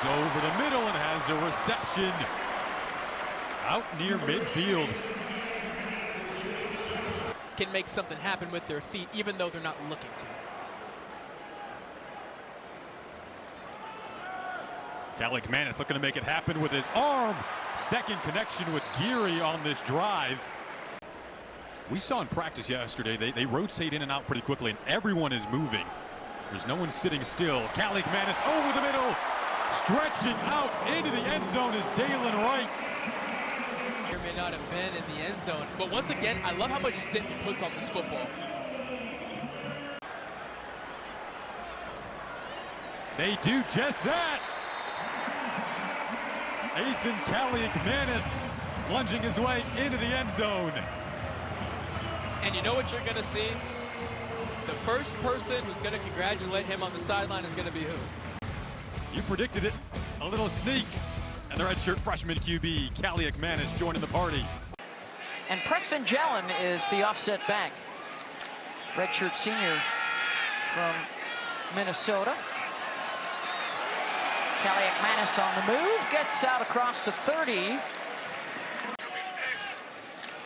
Goes over the middle and has a reception out near midfield. Can make something happen with their feet even though they're not looking to. Kaliakmanis looking to make it happen with his arm. Second connection with Geary on this drive. We saw in practice yesterday, they rotate in and out pretty quickly, and everyone is moving. There's no one sitting still. Kaliakmanis over the middle, stretching out into the end zone is Dalen Wright. Here may not have been in the end zone, but once again, I love how much zip he puts on this football. They do just that. Athan Kaliakmanis plunging his way into the end zone. And you know what you're going to see? The first person who's going to congratulate him on the sideline is going to be who? You predicted it. A little sneak. And the redshirt freshman QB, Kaliakmanis, joining the party. And Preston Jalen is the offset back. Redshirt senior from Minnesota. Kaliakmanis on the move, gets out across the 30.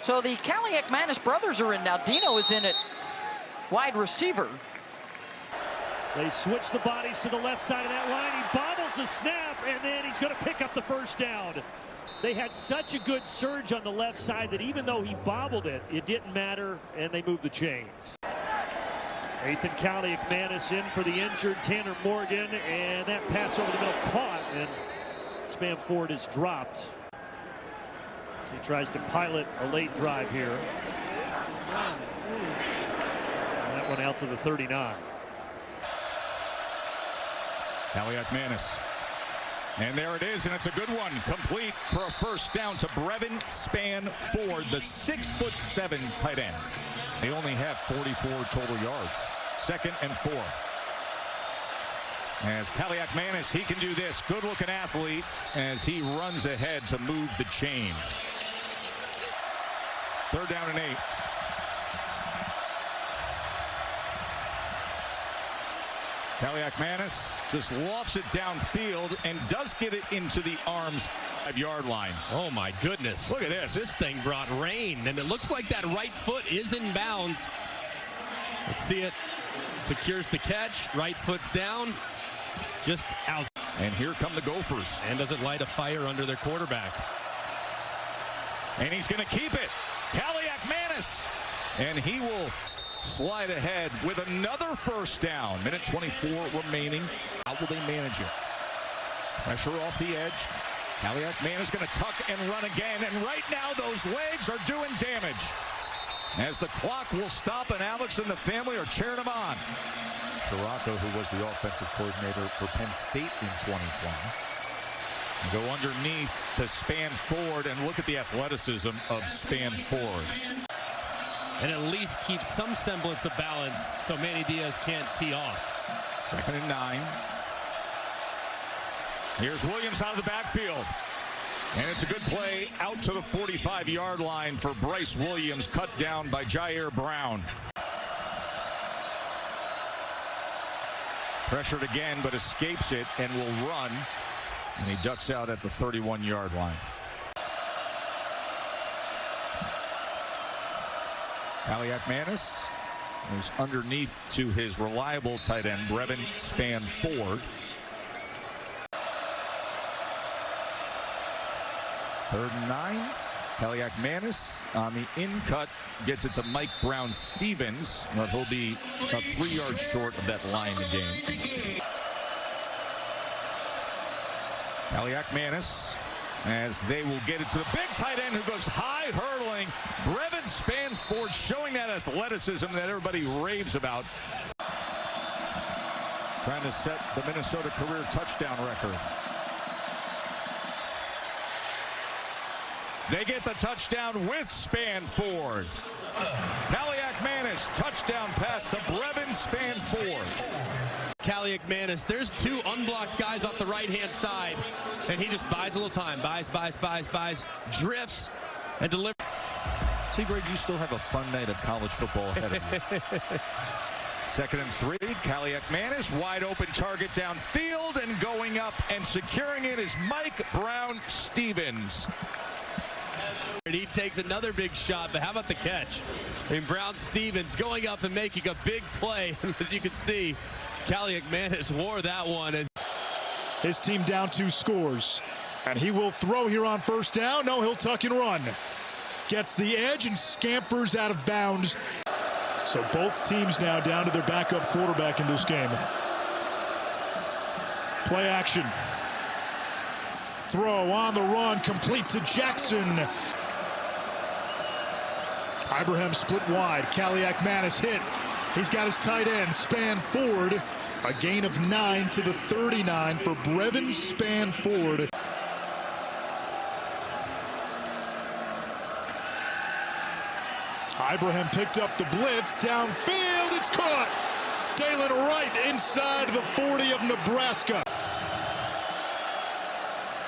So the Kaliakmanis brothers are in now. Dino is in at wide receiver. They switch the bodies to the left side of that line. He bobbles the snap, and then he's going to pick up the first down. They had such a good surge on the left side that even though he bobbled it, it didn't matter, and they moved the chains. Athan Kaliakmanis in for the injured Tanner Morgan, and that pass over the middle caught, and Span Ford is dropped. So he tries to pilot a late drive here. And that one out to the 39. Kaliakmanis. And there it is, and it's a good one. Complete for a first down to Brevin Span Ford, the 6'7" tight end. They only have 44 total yards. 2nd and 4. As Kaliakmanis, he can do this. Good-looking athlete as he runs ahead to move the chains. 3rd down and 8. Kaliakmanis just lofts it downfield and does get it into the arms 5-yard line. Oh my goodness. Look at this. This thing brought rain, and it looks like that right foot is in bounds. Let's see it. Secures the catch. Right foot's down. Just out. And here come the Gophers. And does it light a fire under their quarterback? And he's going to keep it. Kaliakmanis. And he will slide ahead with another first down. Minute 24 remaining. How will they manage it? Pressure off the edge. Kaliakmanis going to tuck and run again. And right now those legs are doing damage. As the clock will stop, and Alex and the family are cheering him on. Chiraco, who was the offensive coordinator for Penn State in 2020. Go underneath to Span Ford, and look at the athleticism of Span Ford. And at least keep some semblance of balance so Manny Diaz can't tee off. 2nd and 9. Here's Williams out of the backfield. And it's a good play out to the 45-yard line for Bryce Williams, cut down by Jair Brown. Pressured again, but escapes it and will run. And he ducks out at the 31-yard line. Kaliakmanis moves underneath to his reliable tight end, Brevin Span Ford. 3rd and 9. Kaliakmanis on the in cut gets it to Mike Brown-Stevens, but he'll be about 3 yards short of that line again. Kaliakmanis, as they will get it to the big tight end who goes high, hurtling. Brevin Span Ford showing that athleticism that everybody raves about. Trying to set the Minnesota career touchdown record. They get the touchdown with Span Ford. Kaliakmanis, touchdown pass to Brevin Span Ford. Kaliakmanis, there's 2 unblocked guys off the right-hand side, and he just buys a little time. Buys, drifts, and delivers. See, Greg, you still have a fun night of college football ahead of you. 2nd and 3. Kaliakmanis, wide open target downfield, and going up and securing it is Mike Brown-Stevens. He takes another big shot, but how about the catch? And Brown-Stevens going up and making a big play. As you can see, Kaliakmanis wore that one. His team down 2 scores. And he will throw here on 1st down. No, he'll tuck and run. Gets the edge and scampers out of bounds. So both teams now down to their backup quarterback in this game. Play action. Throw on the run, complete to Jackson. Ibrahim split wide. Kaliakmanis hit. He's got his tight end, Span Ford. A gain of 9 to the 39 for Brevin Span Ford. Ibrahim picked up the blitz. Downfield, it's caught. Dalen Wright inside the 40 of Nebraska.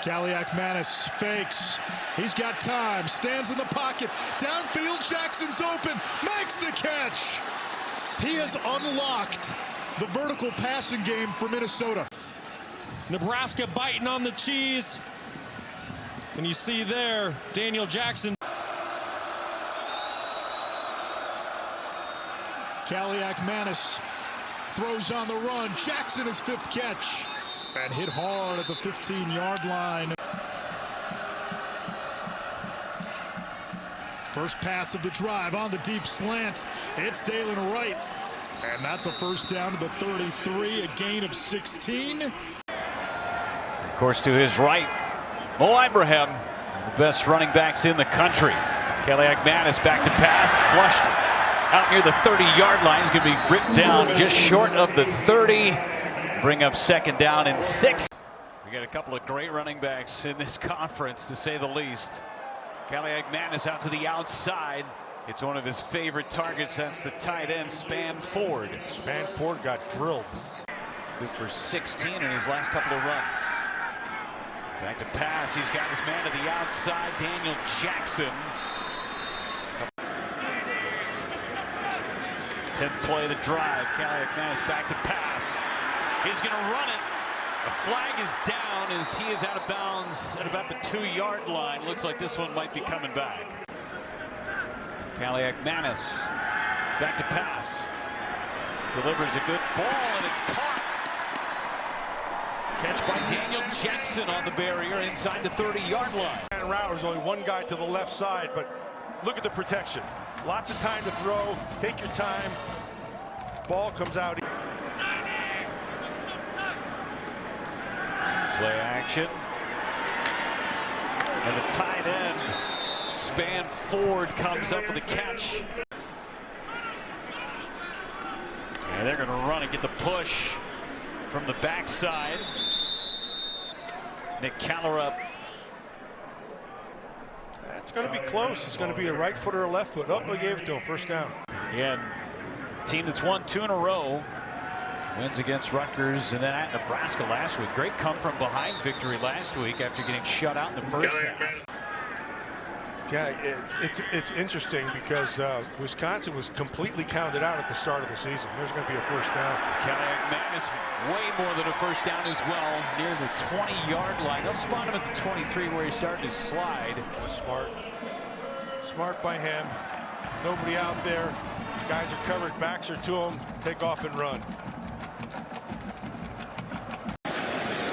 Kaliakmanis fakes. He's got time. Stands in the pocket. Downfield, Jackson's open. Makes the catch. He has unlocked the vertical passing game for Minnesota. Nebraska biting on the cheese. And you see there, Daniel Jackson. Kaliakmanis throws on the run. Jackson his 5th catch. And hit hard at the 15-yard line. First pass of the drive on the deep slant. It's Dalen Wright. And that's a 1st down to the 33, a gain of 16. Of course, to his right, Mo Ibrahim, the best running backs in the country. Kaliakmanis back to pass, flushed out near the 30-yard line. He's going to be ripped down just short of the 30. Bring up 2nd down and 6. We got a couple of great running backs in this conference, to say the least. Kaliakmanis out to the outside. It's one of his favorite targets since the tight end, Span Ford. Span Ford got drilled. Good for 16 in his last couple of runs. Back to pass. He's got his man to the outside, Daniel Jackson. 10th play of the drive. Kaliakmanis back to pass. He's going to run it. The flag is down as he is out of bounds at about the 2-yard line. Looks like this one might be coming back. Kaliakmanis back to pass. Delivers a good ball, and it's caught. Catch by Daniel Jackson on the barrier inside the 30-yard line. And there's only one guy to the left side, but look at the protection. Lots of time to throw. Take your time. Ball comes out. Play action. And the tight end, Span Ford, comes up with the catch. And they're going to run and get the push from the backside. Nick Callerup. It's going to be close. It's going to be a right foot or a left foot. Oh, they gave it to him. 1st down. Yeah, team that's won 2 in a row. Wins against Rutgers and then at Nebraska last week. Great come from behind victory last week after getting shut out in the 1st half. Yeah, it's interesting because Wisconsin was completely counted out at the start of the season. There's going to be a 1st down. Kaliakmanis way more than a 1st down as well, near the 20-yard line. They'll spot him at the 23 where he started to slide. Smart by him. Nobody out there. Guys are covered, backs are to him. Take off and run.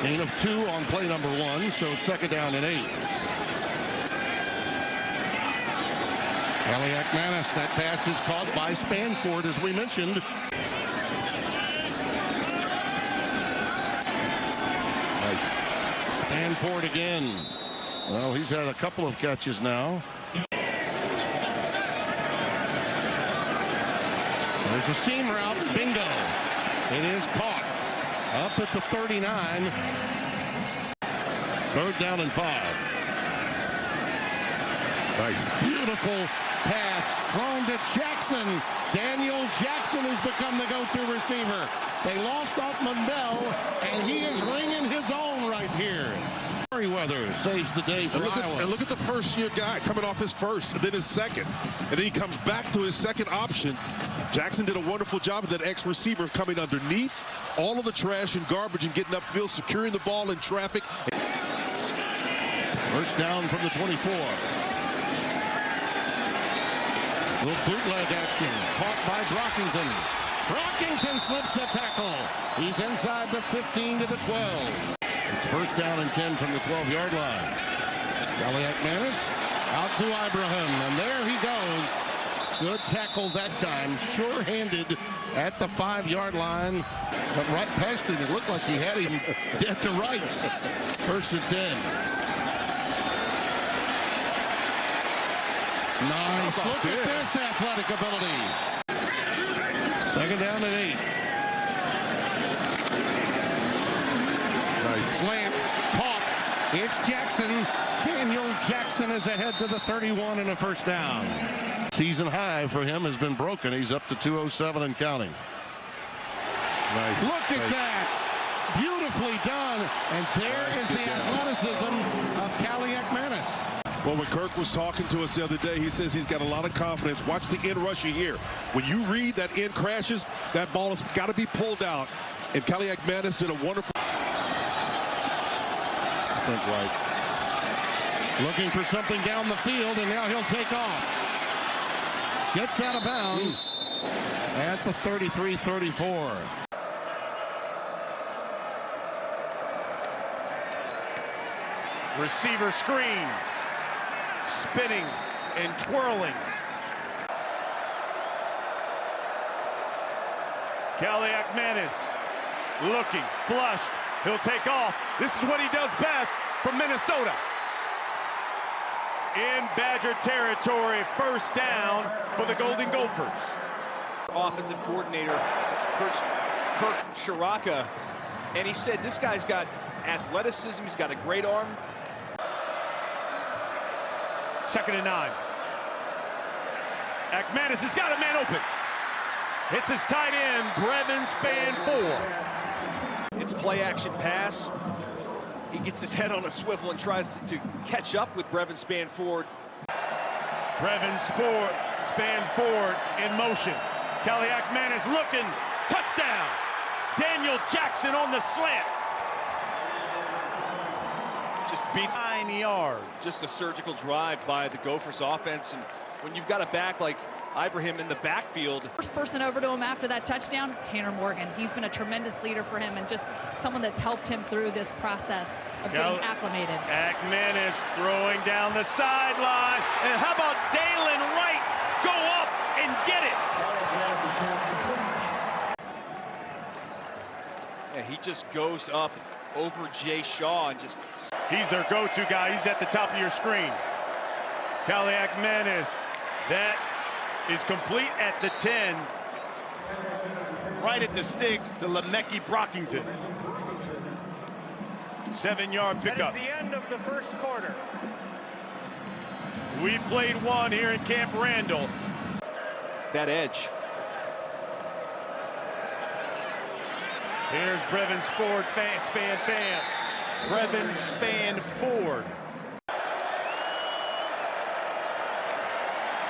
Gain of 2 on play number 1, so 2nd down and 8. Kaliakmanis, that pass is caught by Span Ford, as we mentioned. Nice. Span Ford again. Well, he's had a couple of catches now. There's a seam route. Bingo. It is caught. Up at the 39. 3rd down and 5. Nice. Beautiful pass thrown to Jackson. Daniel Jackson has become the go-to receiver. They lost off Mundell, and he is ringing his own right here. Weather saves the day for Iowa. And look at the first-year guy coming off his first, and then his second. And then he comes back to his second option. Jackson did a wonderful job of that ex-receiver coming underneath all of the trash and garbage and getting upfield, securing the ball in traffic. First down from the 24. Little bootleg action caught by Brockington. Brockington slips a tackle. He's inside the 15 to the 12. It's first down and 10 from the 12-yard line. Kaliakmanis out to Ibrahim, and there he goes. Good tackle that time. Sure-handed at the 5-yard line. But right past him, it looked like he had him dead to rights. First and 10. Nice. Look at this athletic ability. Second down and 8. Nice. Slant. Caught. It's Jackson. Daniel Jackson is ahead to the 31 and a first down. Season high for him has been broken. He's up to 207 and counting. Nice. Look at that. Beautifully done. And there is the athleticism of Kaliakmanis. Well, when Kirk was talking to us the other day, he says he's got a lot of confidence. Watch the end rusher here. When you read that end crashes, that ball has got to be pulled out. And Kaliakmanis did a wonderful sprint right. Looking for something down the field, and now he'll take off. Gets out of bounds at the 33-34. Receiver screen. Spinning and twirling. Kaliakmanis looking, flushed. He'll take off. This is what he does best from Minnesota. In Badger territory, first down for the Golden Gophers. Offensive coordinator, Kirk Shiraka, and he said this guy's got athleticism, he's got a great arm. Second and 9. Akmanis has got a man open. Hits his tight end, Brevin Spann-Ford. It's play action pass. He gets his head on a swivel and tries to catch up with Brevin Spann-Ford. Brevin Spann-Ford in motion. Kaliakmanis looking. Touchdown. Daniel Jackson on the slant. Just beats 9 yards. Just a surgical drive by the Gophers offense. And when you've got a back like Ibrahim in the backfield. First person over to him after that touchdown, Tanner Morgan. He's been a tremendous leader for him and just someone that's helped him through this process of getting acclimated. Akmanis throwing down the sideline. And how about Dalen Wright? Go up and get it. Yeah, he just goes up over Jay Shaw and just... He's their go-to guy. He's at the top of your screen. Kaliakmanis. That is complete at the 10. Right at the sticks to Lemeki Brockington. 7-yard pickup. That is the end of the first quarter. We played one here in Camp Randall. That edge. Here's Brevin Spann-Ford. Brevin Spann-Ford.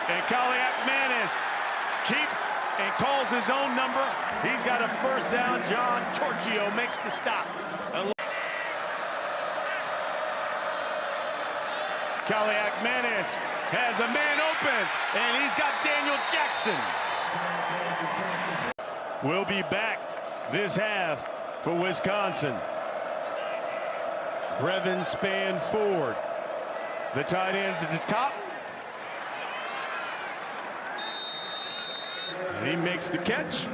And Kaliakmanis keeps and calls his own number. He's got a first down. John Torchio makes the stop. Kaliakmanis has a man open, and he's got Daniel Jackson. We'll be back this half for Wisconsin. Brevin Spann-Ford, the tight end at the top. And he makes the catch.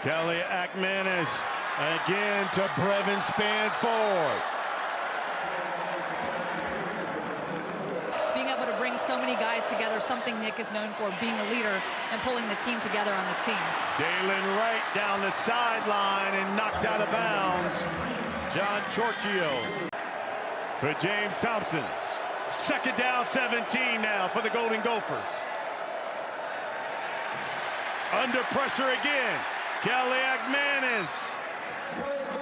Kaliakmanis again to Brevin Spann-Ford. Being able to bring so many guys together, something Nick is known for, being a leader and pulling the team together on this team. Dalen Wright down the sideline and knocked out of bounds. John Torchio for James Thompson. Second down, 17 now for the Golden Gophers. Under pressure again. Kaliakmanis.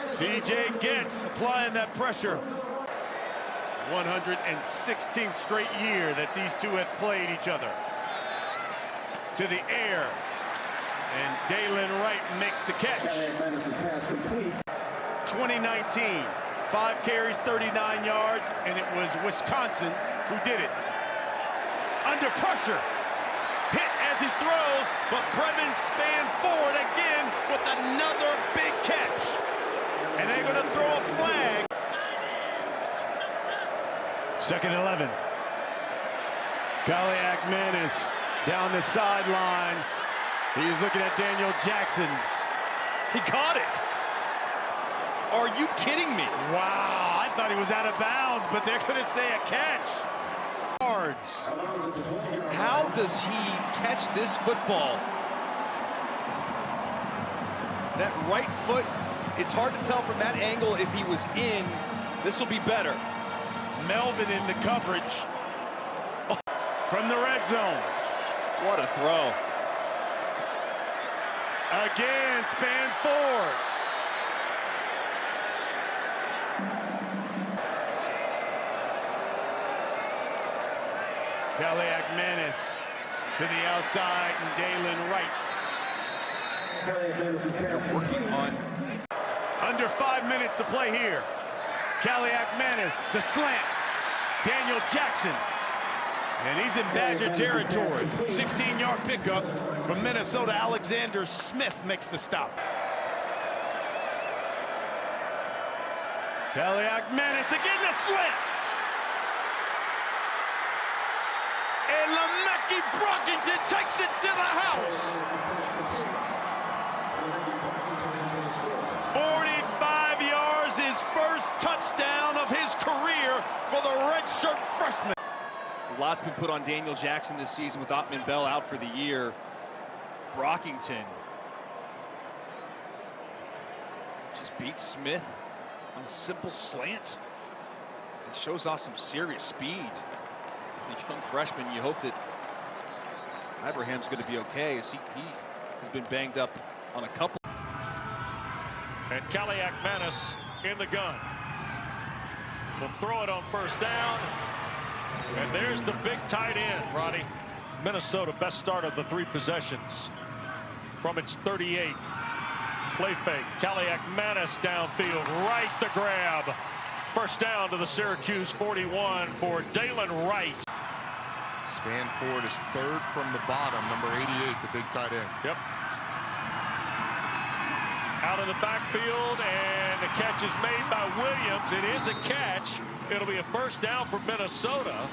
CJ Getz applying that pressure. 116th straight year that these two have played each other. To the air. And Dalen Wright makes the catch. 2019, 5 carries, 39 yards, and it was Wisconsin who did it. Under pressure. Hit as he throws, but Brevin spanned forward again with another big catch. And they're going to throw a flag. 2nd and 11. Kaliakmanis down the sideline. He's looking at Daniel Jackson. He caught it. Are you kidding me? Wow, I thought he was out of bounds, but they're going to say a catch. Yards. How does he catch this football? That right foot, it's hard to tell from that angle if he was in. This will be better. Melvin in the coverage. From the red zone. What a throw. Again, span forward. Kaliakmanis to the outside, and Dalen Wright. They're working on. Under 5 minutes to play here. Kaliakmanis, the slant. Daniel Jackson. And he's in Badger territory. 16-yard pickup from Minnesota. Alexander Smith makes the stop. Kaliakmanis again, the slant. And Lemeki Brockington takes it to the house. 45 yards, his first touchdown of his career for the redshirt freshman. A lot's been put on Daniel Jackson this season with Ottman Bell out for the year. Brockington just beats Smith on a simple slant. It shows off some serious speed. The young freshman, you hope that Ibrahim's going to be okay, as he has been banged up on a couple. And Kaliakmanis in the gun. Will throw it on 1st down. And there's the big tight end, Roddy. Minnesota, best start of the 3 possessions from its 38. Play fake. Kaliakmanis downfield, right the grab. 1st down to the Syracuse 41 for Dalen Wright. Span forward is 3rd from the bottom, number 88, the big tight end. Yep. Out in the backfield, and the catch is made by Williams. It is a catch. It'll be a 1st down for Minnesota.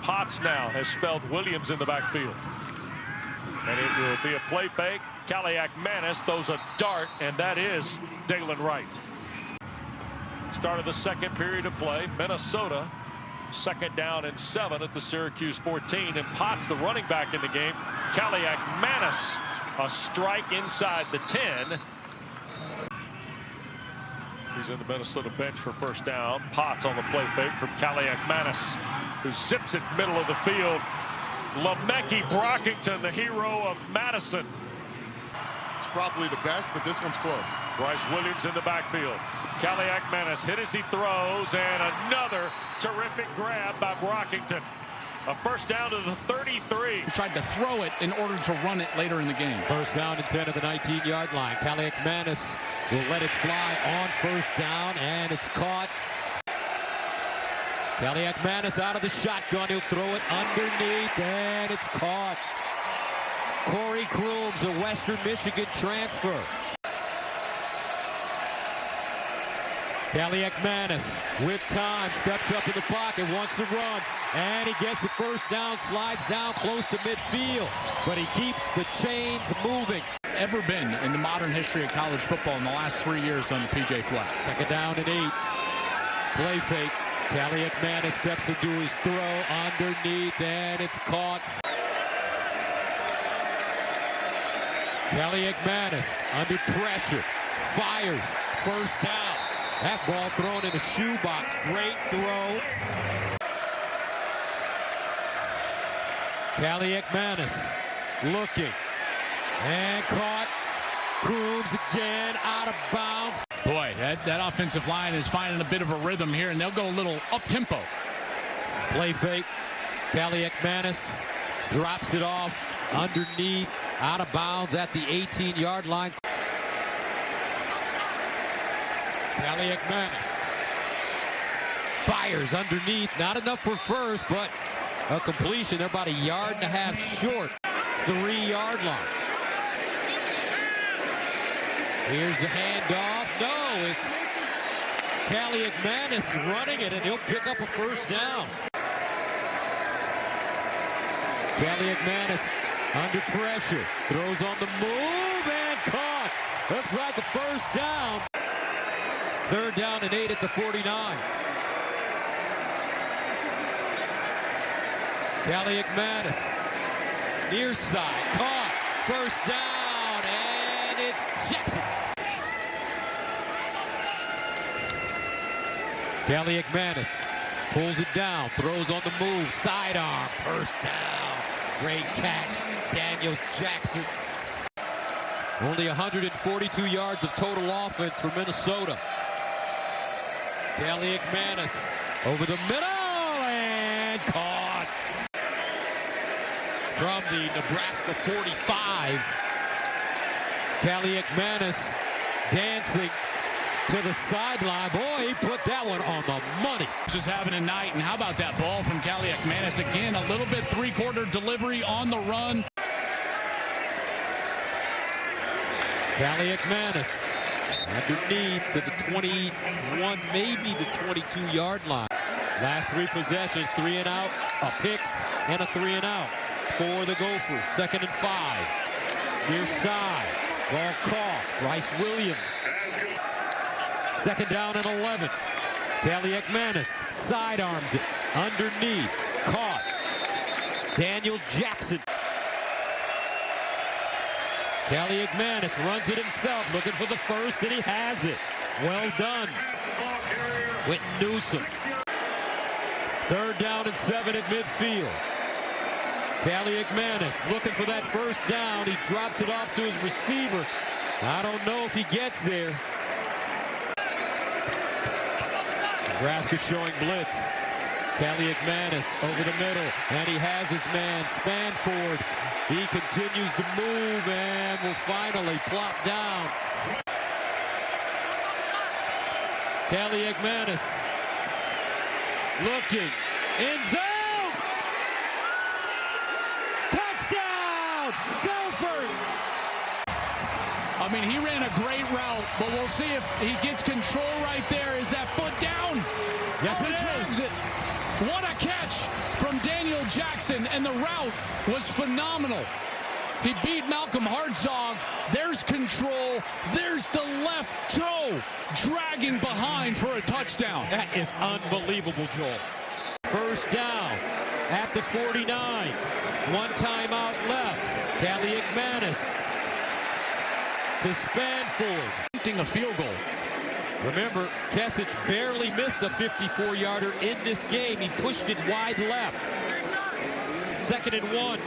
Potts now has spelled Williams in the backfield. And it will be a play fake. Kaliakmanis throws a dart, and that is Dalen Wright. Start of the 2nd period of play. Minnesota, 2nd down and 7 at the Syracuse 14. And Potts, the running back in the game. Kaliakmanis, a strike inside the 10. He's in the Minnesota bench for 1st down. Potts on the play fake from Kaliakmanis, who zips it middle of the field. Lemeki Brockington, the hero of Madison. It's probably the best, but this one's close. Bryce Williams in the backfield. Kaliakmanis hit as he throws, and another terrific grab by Brockington. A 1st down to the 33. He tried to throw it in order to run it later in the game. 1st down and 10 at the 19-yard line. Kaliakmanis will let it fly on 1st down, and it's caught. Kaliakmanis out of the shotgun. He'll throw it underneath, and it's caught. Corey Crooms, a Western Michigan transfer. Kaliakmanis with time, steps up in the pocket, wants to run, and he gets a 1st down, slides down close to midfield, but he keeps the chains moving. Ever been in the modern history of college football in the last 3 years on the PJ flag. 2nd down and 8. Play fake. Kaliakmanis steps into his throw underneath, and it's caught. Kaliakmanis under pressure, fires, 1st down. That ball thrown in a shoebox. Great throw. Kaliakmanis looking and caught. Crooms again, out of bounds. Boy, that offensive line is finding a bit of a rhythm here, and they'll go a little up-tempo. Play fake. Kaliakmanis drops it off underneath, out of bounds at the 18-yard line. Kaliakmanis fires underneath. Not enough for first, but a completion. They're about 1.5 yards short. 3-yard line. Here's the handoff. No, it's Kaliakmanis running it, and he'll pick up a first down. Kaliakmanis under pressure. Throws on the move and caught. Looks like a first down. 3rd down and 8 at the 49. Kaliakmanis. Near side. Caught. First down. And it's Jackson. Kaliakmanis pulls it down. Throws on the move. Sidearm. First down. Great catch. Daniel Jackson. Only 142 yards of total offense for Minnesota. Kaliakmanis over the middle and caught. From the Nebraska 45. Kaliakmanis dancing to the sideline. Boy, he put that one on the money. Just having a night, and how about that ball from Kaliakmanis? Again, a little bit three-quarter delivery on the run. Kaliakmanis underneath to the 21, maybe the 22-yard line. Last 3 possessions, 3 and out, a pick, and a 3 and out for the Gophers. 2nd and 5. Near side. Ball caught. Bryce Williams. 2nd down and 11. Kaliakmanis sidearms it. Underneath. Caught. Daniel Jackson. Kaliakmanis runs it himself, looking for the first, and he has it. Well done. Quentin Newsom. 3rd down and 7 at midfield. Kaliakmanis looking for that first down. He drops it off to his receiver. I don't know if he gets there. Nebraska showing blitz. Kaliakmanis over the middle, and he has his man Spanford. He continues to move and will finally plop down. Kaliakmanis looking, end zone! Touchdown! Gophers! I mean, he ran a great route, but we'll see if he gets control right there. Is that foot down? Yes, it is. What a catch from Daniel Jackson, and the route was phenomenal. He beat Malcolm Hartzog. There's control. There's the left toe dragging behind for a touchdown. That is unbelievable, Joel. First down at the 49. 1 timeout left. Kaliakmanis to Spanford. A field goal. Remember, Kesich barely missed a 54-yarder in this game. He pushed it wide left. 2nd and 1.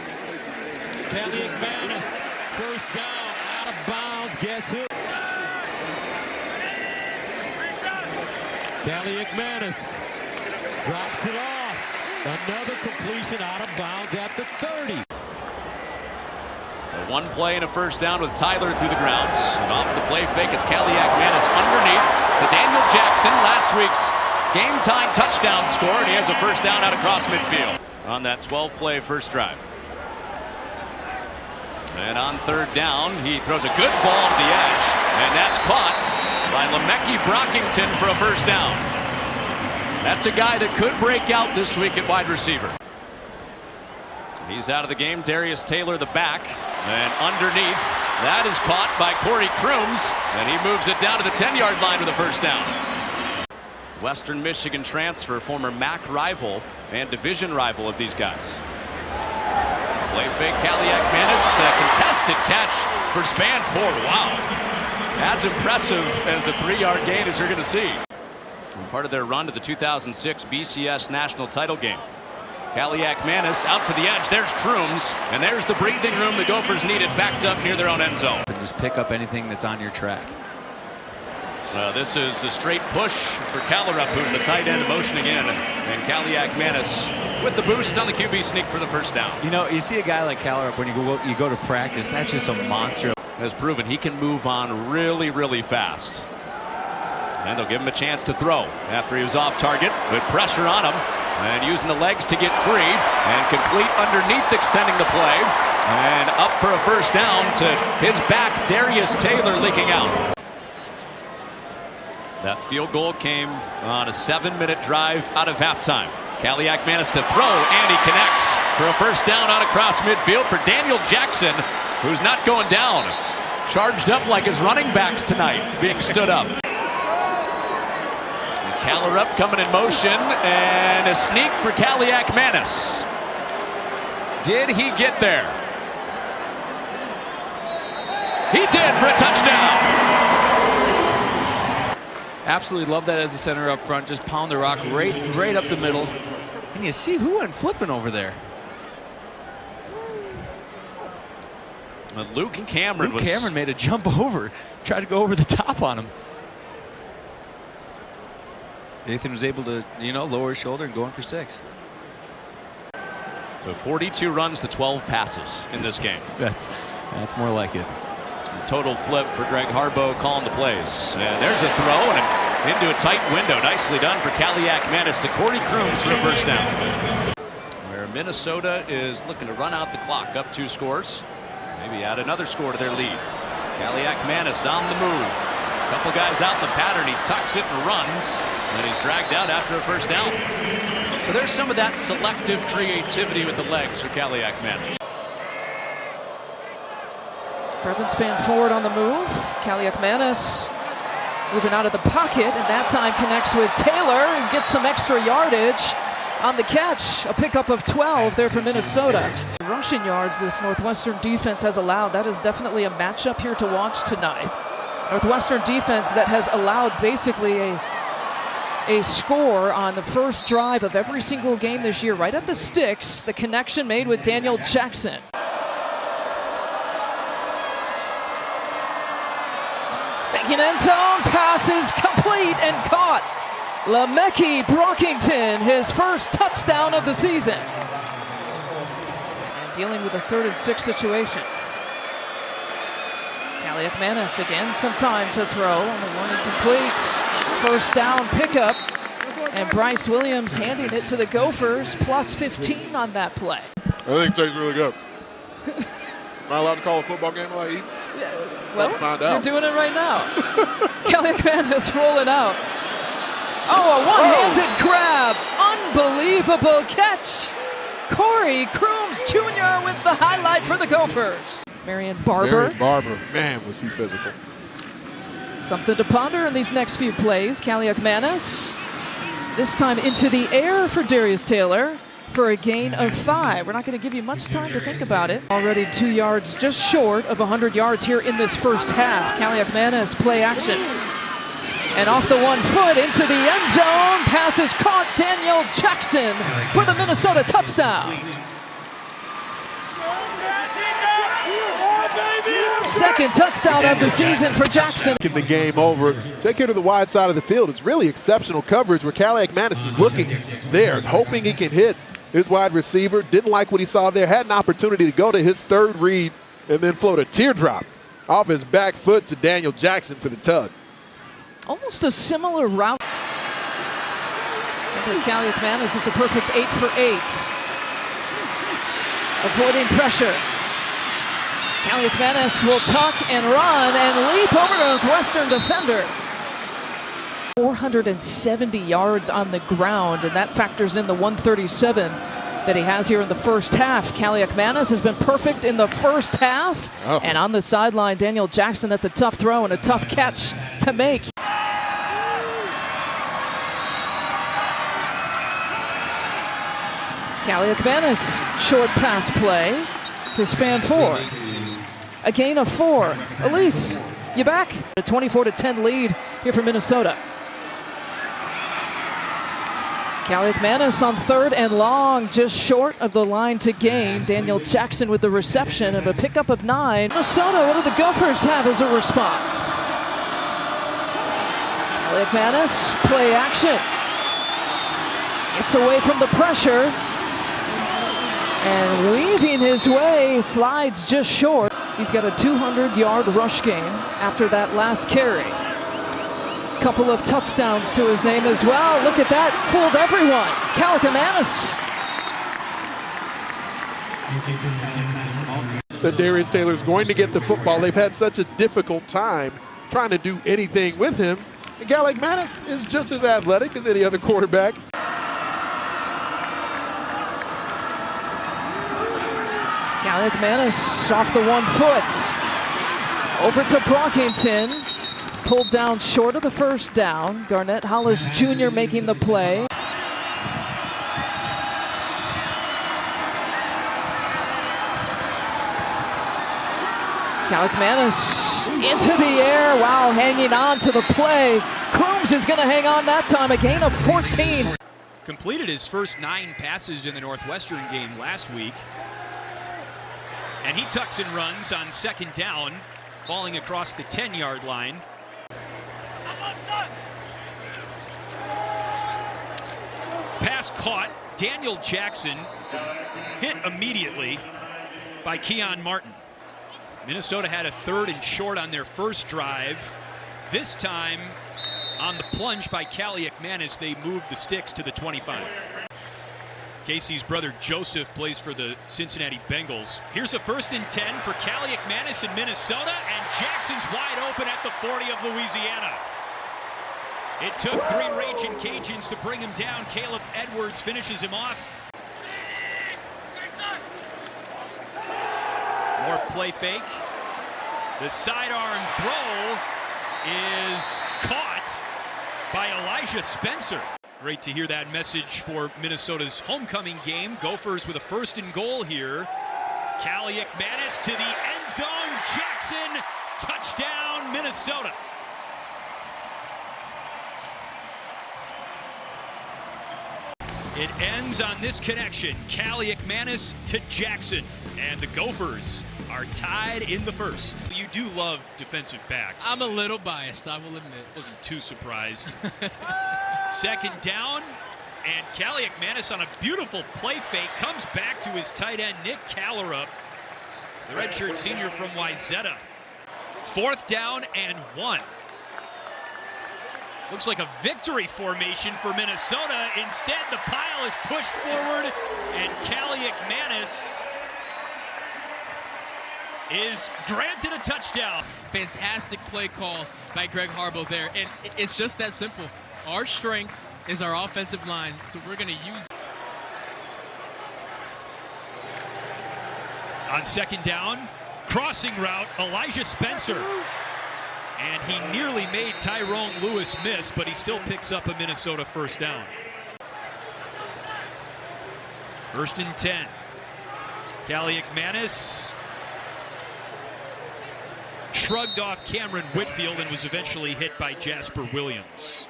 Kaliakmanis, first down, out of bounds. Guess who? Kaliakmanis drops it off. Another completion out of bounds at the 30. So 1 play and a first down with Tyler through the grounds. And off the play fake, it's Kaliakmanis underneath to Daniel Jackson, last week's game-time touchdown score, and he has a first down out across midfield on that 12-play first drive. And on 3rd down, he throws a good ball to the edge, and that's caught by Lemeki Brockington for a first down. That's a guy that could break out this week at wide receiver. He's out of the game. Darius Taylor, the back, and underneath, that is caught by Corey Crooms, and he moves it down to the 10-yard line with a first down. Western Michigan transfer, former MAC rival and division rival of these guys. Play fake, Kaliakmanis, contested catch for Spanford. Wow, as impressive as a 3-yard gain as you're going to see. And part of their run to the 2006 BCS national title game. Kaliakmanis out to the edge. There's Crooms, and there's the breathing room the Gophers needed, backed up near their own end zone. And just pick up anything that's on your track. This is a straight push for Kalirup, who's the tight end, motion again. And Kaliakmanis with the boost on the QB sneak for the first down. You know, you see a guy like Kalirup when you go to practice, that's just a monster. Has proven he can move on really, really fast. And they'll give him a chance to throw after he was off target with pressure on him and using the legs to get free and complete underneath, extending the play and up for a first down to his back, Darius Taylor, leaking out. That field goal came on a 7-minute drive out of halftime. Kaliakmanis to throw, and he connects for a first down out across midfield for Daniel Jackson, who's not going down. Charged up like his running backs tonight, being stood up. Kalirup coming in motion, and a sneak for Kaliakmanis. Did he get there? He did for a touchdown. Absolutely love that as a center up front. Just pound the rock right up the middle. And you see who went flipping over there. Luke Cameron made a jump over, tried to go over the top on him. Athan was able to, lower his shoulder and go in for 6. So 42 runs to 12 passes in this game. That's more like it. Total flip for Greg Harbaugh calling the plays. And there's a throw and into a tight window. Nicely done for Kaliakmanis to Corey Crooms for a first down. Where Minnesota is looking to run out the clock, up 2 scores. Maybe add another score to their lead. Kaliakmanis on the move. A couple guys out in the pattern. He tucks it and runs. And he's dragged out after a first down. So there's some of that selective creativity with the legs for Kaliakmanis. Brevin span forward on the move. Kaliakmanis moving out of the pocket, and that time connects with Taylor and gets some extra yardage on the catch. A pickup of 12 there for Minnesota. Rushing yards this Northwestern defense has allowed. That is definitely a matchup here to watch tonight. Northwestern defense that has allowed basically a score on the first drive of every single game this year, right at the sticks. The connection made with Daniel Jackson. Thinking end zone, passes complete and caught. Lemeki Brockington, his first touchdown of the season. And dealing with a 3rd and 6 situation. Kaliakmanis again, some time to throw on the one incomplete. First down pickup. And Bryce Williams handing it to the Gophers, plus 15 on that play. I think it tastes really good. Am I allowed to call a football game while I eat? Yeah, well, find out. You're doing it right now. Kaliakmanis rolling out. Oh, a one-handed grab. Unbelievable catch. Corey Crooms Jr. with the highlight for the Gophers. Marion Barber. Man, was he physical. Something to ponder in these next few plays. Kaliakmanis, this time into the air for Darius Taylor for a gain of 5. We're not going to give you much time to think about it. Already 2 yards just short of 100 yards here in this first half. Kaliakmanis play action. And off the 1 foot into the end zone. Pass is caught. Daniel Jackson for the Minnesota touchdown. Second touchdown of the season for Jackson. The game over. Take care to the wide side of the field. It's really exceptional coverage where Kaliakmanis is looking there, hoping he can hit his wide receiver. Didn't like what he saw there. Had an opportunity to go to his 3rd read and then float a teardrop off his back foot to Daniel Jackson for the tug. Almost a similar route. For Kaliakmanis, it's a perfect 8 for 8. Avoiding pressure. Kaliakmanis will tuck and run and leap over to Northwestern defender. 470 yards on the ground, and that factors in the 137 that he has here in the first half. Kaliakmanis has been perfect in the first half. And on the sideline, Daniel Jackson, that's a tough throw and a tough catch to make. Kaliakmanis, short pass play to span 4. A gain of 4. Elise, you back? A 24-10 lead here for Minnesota. Kaliakmanis on 3rd and long, just short of the line to gain. Daniel Jackson with the reception of a pickup of 9. Minnesota, what do the Gophers have as a response? Kaliakmanis, play action. Gets away from the pressure. And weaving his way, slides just short. He's got a 200-yard rush game after that last carry. Couple of touchdowns to his name as well. Look at that, fooled everyone. Kaliakmanis. That Darius Taylor is going to get the football. They've had such a difficult time trying to do anything with him. And Kaliakmanis is just as athletic as any other quarterback. Kaliakmanis off the 1 foot. Over to Brockington. Pulled down short of the first down. Garnett Hollis Jr. making the play. Kaliakmanis into the air while hanging on to the play. Crooms is going to hang on that time, a gain of 14. Completed his first 9 passes in the Northwestern game last week. And he tucks and runs on 2nd down, falling across the 10-yard line. Pass caught. Daniel Jackson hit immediately by Keon Martin. Minnesota had a 3rd and short on their first drive. This time, on the plunge by Kaliakmanis, they moved the sticks to the 25. Casey's brother Joseph plays for the Cincinnati Bengals. Here's a 1st and 10 for Kaliakmanis in Minnesota, and Jackson's wide open at the 40 of Louisiana. It took 3 Raging Cajuns to bring him down. Caleb Edwards finishes him off. More play fake. The sidearm throw is caught by Elijah Spencer. Great to hear that message for Minnesota's homecoming game. Gophers with a 1st and goal here. Kaliakmanis to the end zone. Jackson, touchdown, Minnesota. It ends on this connection. Kaliakmanis to Jackson. And the Gophers are tied in the 1st. You do love defensive backs. I'm a little biased, I will admit. Wasn't too surprised. 2nd down, and Kaliakmanis on a beautiful play fake comes back to his tight end, Nick Callerup, the redshirt senior from Wayzata. 4th down and 1. Looks like a victory formation for Minnesota. Instead, the pile is pushed forward, and Kaliakmanis is granted a touchdown. Fantastic play call by Greg Harbaugh there, and it's just that simple. Our strength is our offensive line, so we're going to use it. On 2nd down, crossing route, Elijah Spencer. And he nearly made Tyrone Lewis miss, but he still picks up a Minnesota 1st down. 1st and 10. Kaliakmanis shrugged off Cameron Whitfield and was eventually hit by Jasper Williams.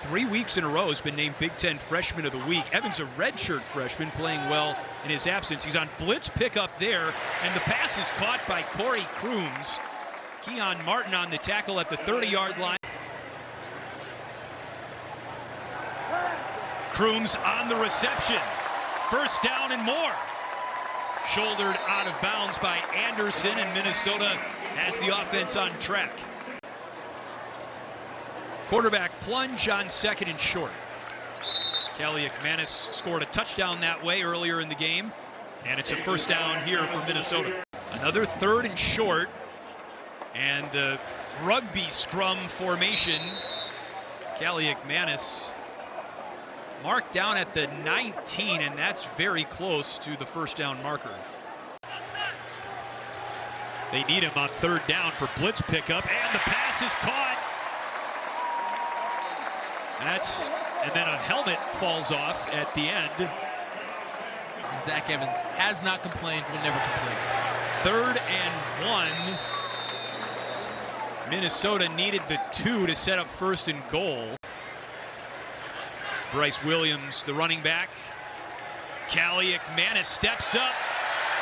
3 weeks in a row has been named Big Ten Freshman of the Week. Evans, a redshirt freshman, playing well in his absence. He's on blitz pickup there, and the pass is caught by Corey Crooms. Keon Martin on the tackle at the 30-yard line. Crooms on the reception. 1st down and more. Shouldered out of bounds by Anderson, and Minnesota has the offense on track. Quarterback plunge on 2nd and short. Kaliakmanis scored a touchdown that way earlier in the game, and it's a 1st down here for Minnesota. Another 3rd and short, and the rugby scrum formation. Kaliakmanis marked down at the 19, and that's very close to the 1st down marker. They need him on 3rd down for blitz pickup, and the pass is caught. And then a helmet falls off at the end. And Zach Evans has not complained, will never complain. 3rd and 1. Minnesota needed the 2 to set up 1st and goal. Bryce Williams, the running back. Kaliakmanis steps up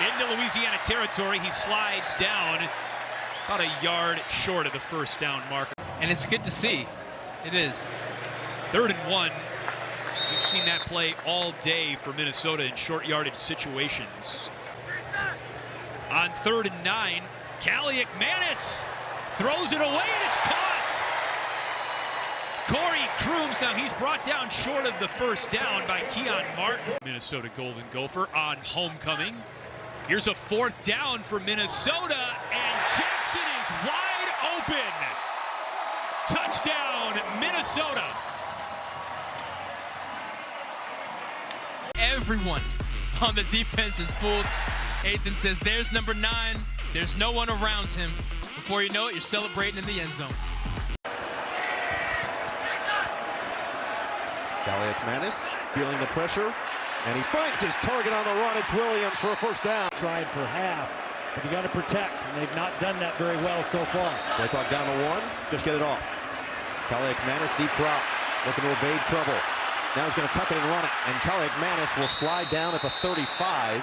into Louisiana territory. He slides down about a yard short of the first down marker. And it's good to see. It is. 3rd and 1. We've seen that play all day for Minnesota in short yardage situations. On 3rd and 9, Kaliakmanis throws it away and it's caught. Corey Crooms, now he's brought down short of the first down by Keon Martin. Minnesota Golden Gopher on homecoming. Here's a 4th down for Minnesota, and Jackson is wide open. Touchdown, Minnesota. Everyone on the defense is fooled. Athan says, there's number 9. There's no one around him. Before you know it, you're celebrating in the end zone. Kaliakmanis feeling the pressure, and he finds his target on the run. It's Williams for a first down. Trying for half, but you got to protect, and they've not done that very well so far. Play clock down to 1. Just get it off. Kaliakmanis deep drop, looking to evade trouble. Now he's going to tuck it and run it, and Kaliakmanis will slide down at the 35.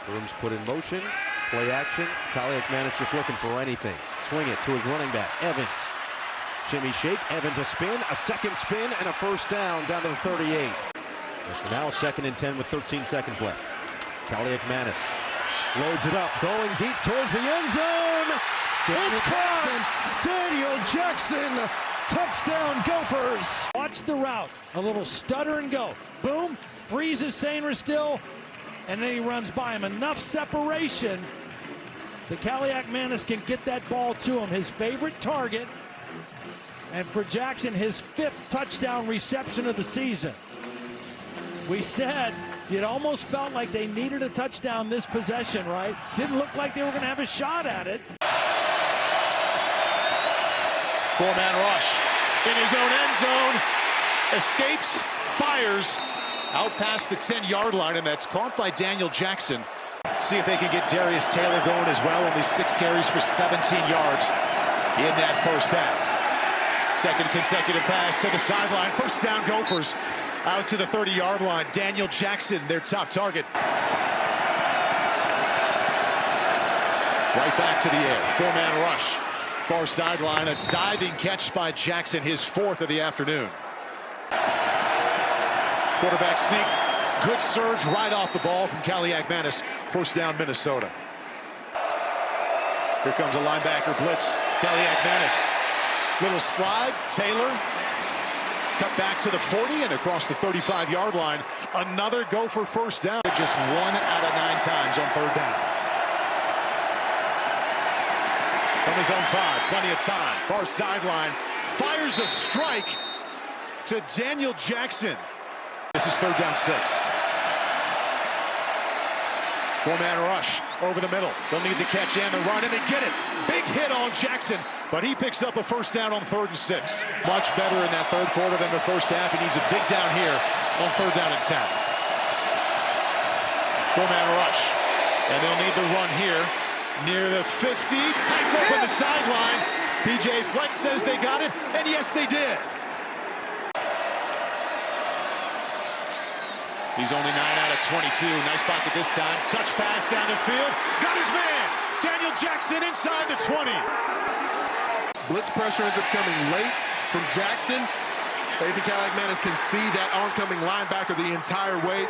Grooms put in motion, play action. Kaliakmanis just looking for anything. Swing it to his running back, Evans. Shimmy shake, Evans a spin, a second spin, and a first down to the 38. For now, 2nd and 10 with 13 seconds left. Kaliakmanis loads it up, going deep towards the end zone. It's caught! Daniel Jackson, touchdown Gophers! Watch the route, a little stutter and go. Boom, freezes Sainer still, and then he runs by him. Enough separation that Kaliakmanis can get that ball to him, his favorite target. And for Jackson, his 5th touchdown reception of the season. We said it almost felt like they needed a touchdown this possession, right? Didn't look like they were going to have a shot at it. 4-man rush in his own end zone. Escapes, fires out past the 10-yard line, and that's caught by Daniel Jackson. See if they can get Darius Taylor going as well. Only 6 carries for 17 yards in that first half. 2nd consecutive pass to the sideline. First down Gophers out to the 30-yard line. Daniel Jackson, their top target. Right back to the air. 4-man rush. Far sideline. A diving catch by Jackson, his 4th of the afternoon. Quarterback sneak. Good surge right off the ball from Kaliakmanis. First down Minnesota. Here comes a linebacker blitz. Kaliakmanis. Little slide, Taylor, cut back to the 40 and across the 35-yard line. Another Gopher first down. Just 1 out of 9 times on 3rd down. From his own 5, plenty of time. Far sideline, fires a strike to Daniel Jackson. This is 3rd down 6. 4-man rush over the middle. They'll need the catch and the run, and they get it. Big hit on Jackson, but he picks up a first down on 3rd and 6. Much better in that 3rd quarter than the first half. He needs a big down here on 3rd down and 10. 4-man rush, and they'll need the run here near the 50. Tight up on the sideline. PJ Flex says they got it, and yes, they did. He's only 9 out of 22. Nice pocket this time. Touch pass down the field. Got his man. Daniel Jackson inside the 20. Blitz pressure ends up coming late from Jackson. Athan Kaliakmanis can see that oncoming linebacker the entire way.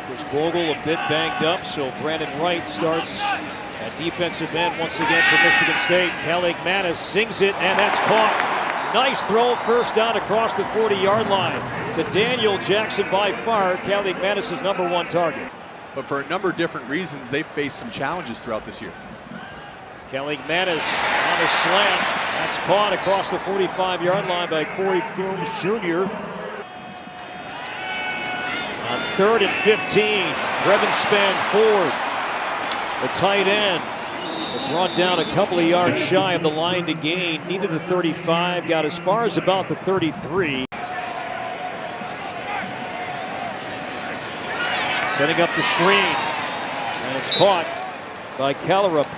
Chris Bogle a bit banged up, so Brandon Wright starts at defensive end once again for Michigan State. Kaliakmanis sings it, and that's caught. Nice throw, first down across the 40-yard line to Daniel Jackson, by far Kaliakmanis' number 1 target. But for a number of different reasons, they've faced some challenges throughout this year. Kaliakmanis on a slant. That's caught across the 45-yard line by Corey Crooms Jr. On 3rd and 15, Brevin Span Ford, the tight end, brought down a couple of yards shy of the line to gain. Needed the 35, got as far as about the 33. Setting up the screen, and it's caught by Callerup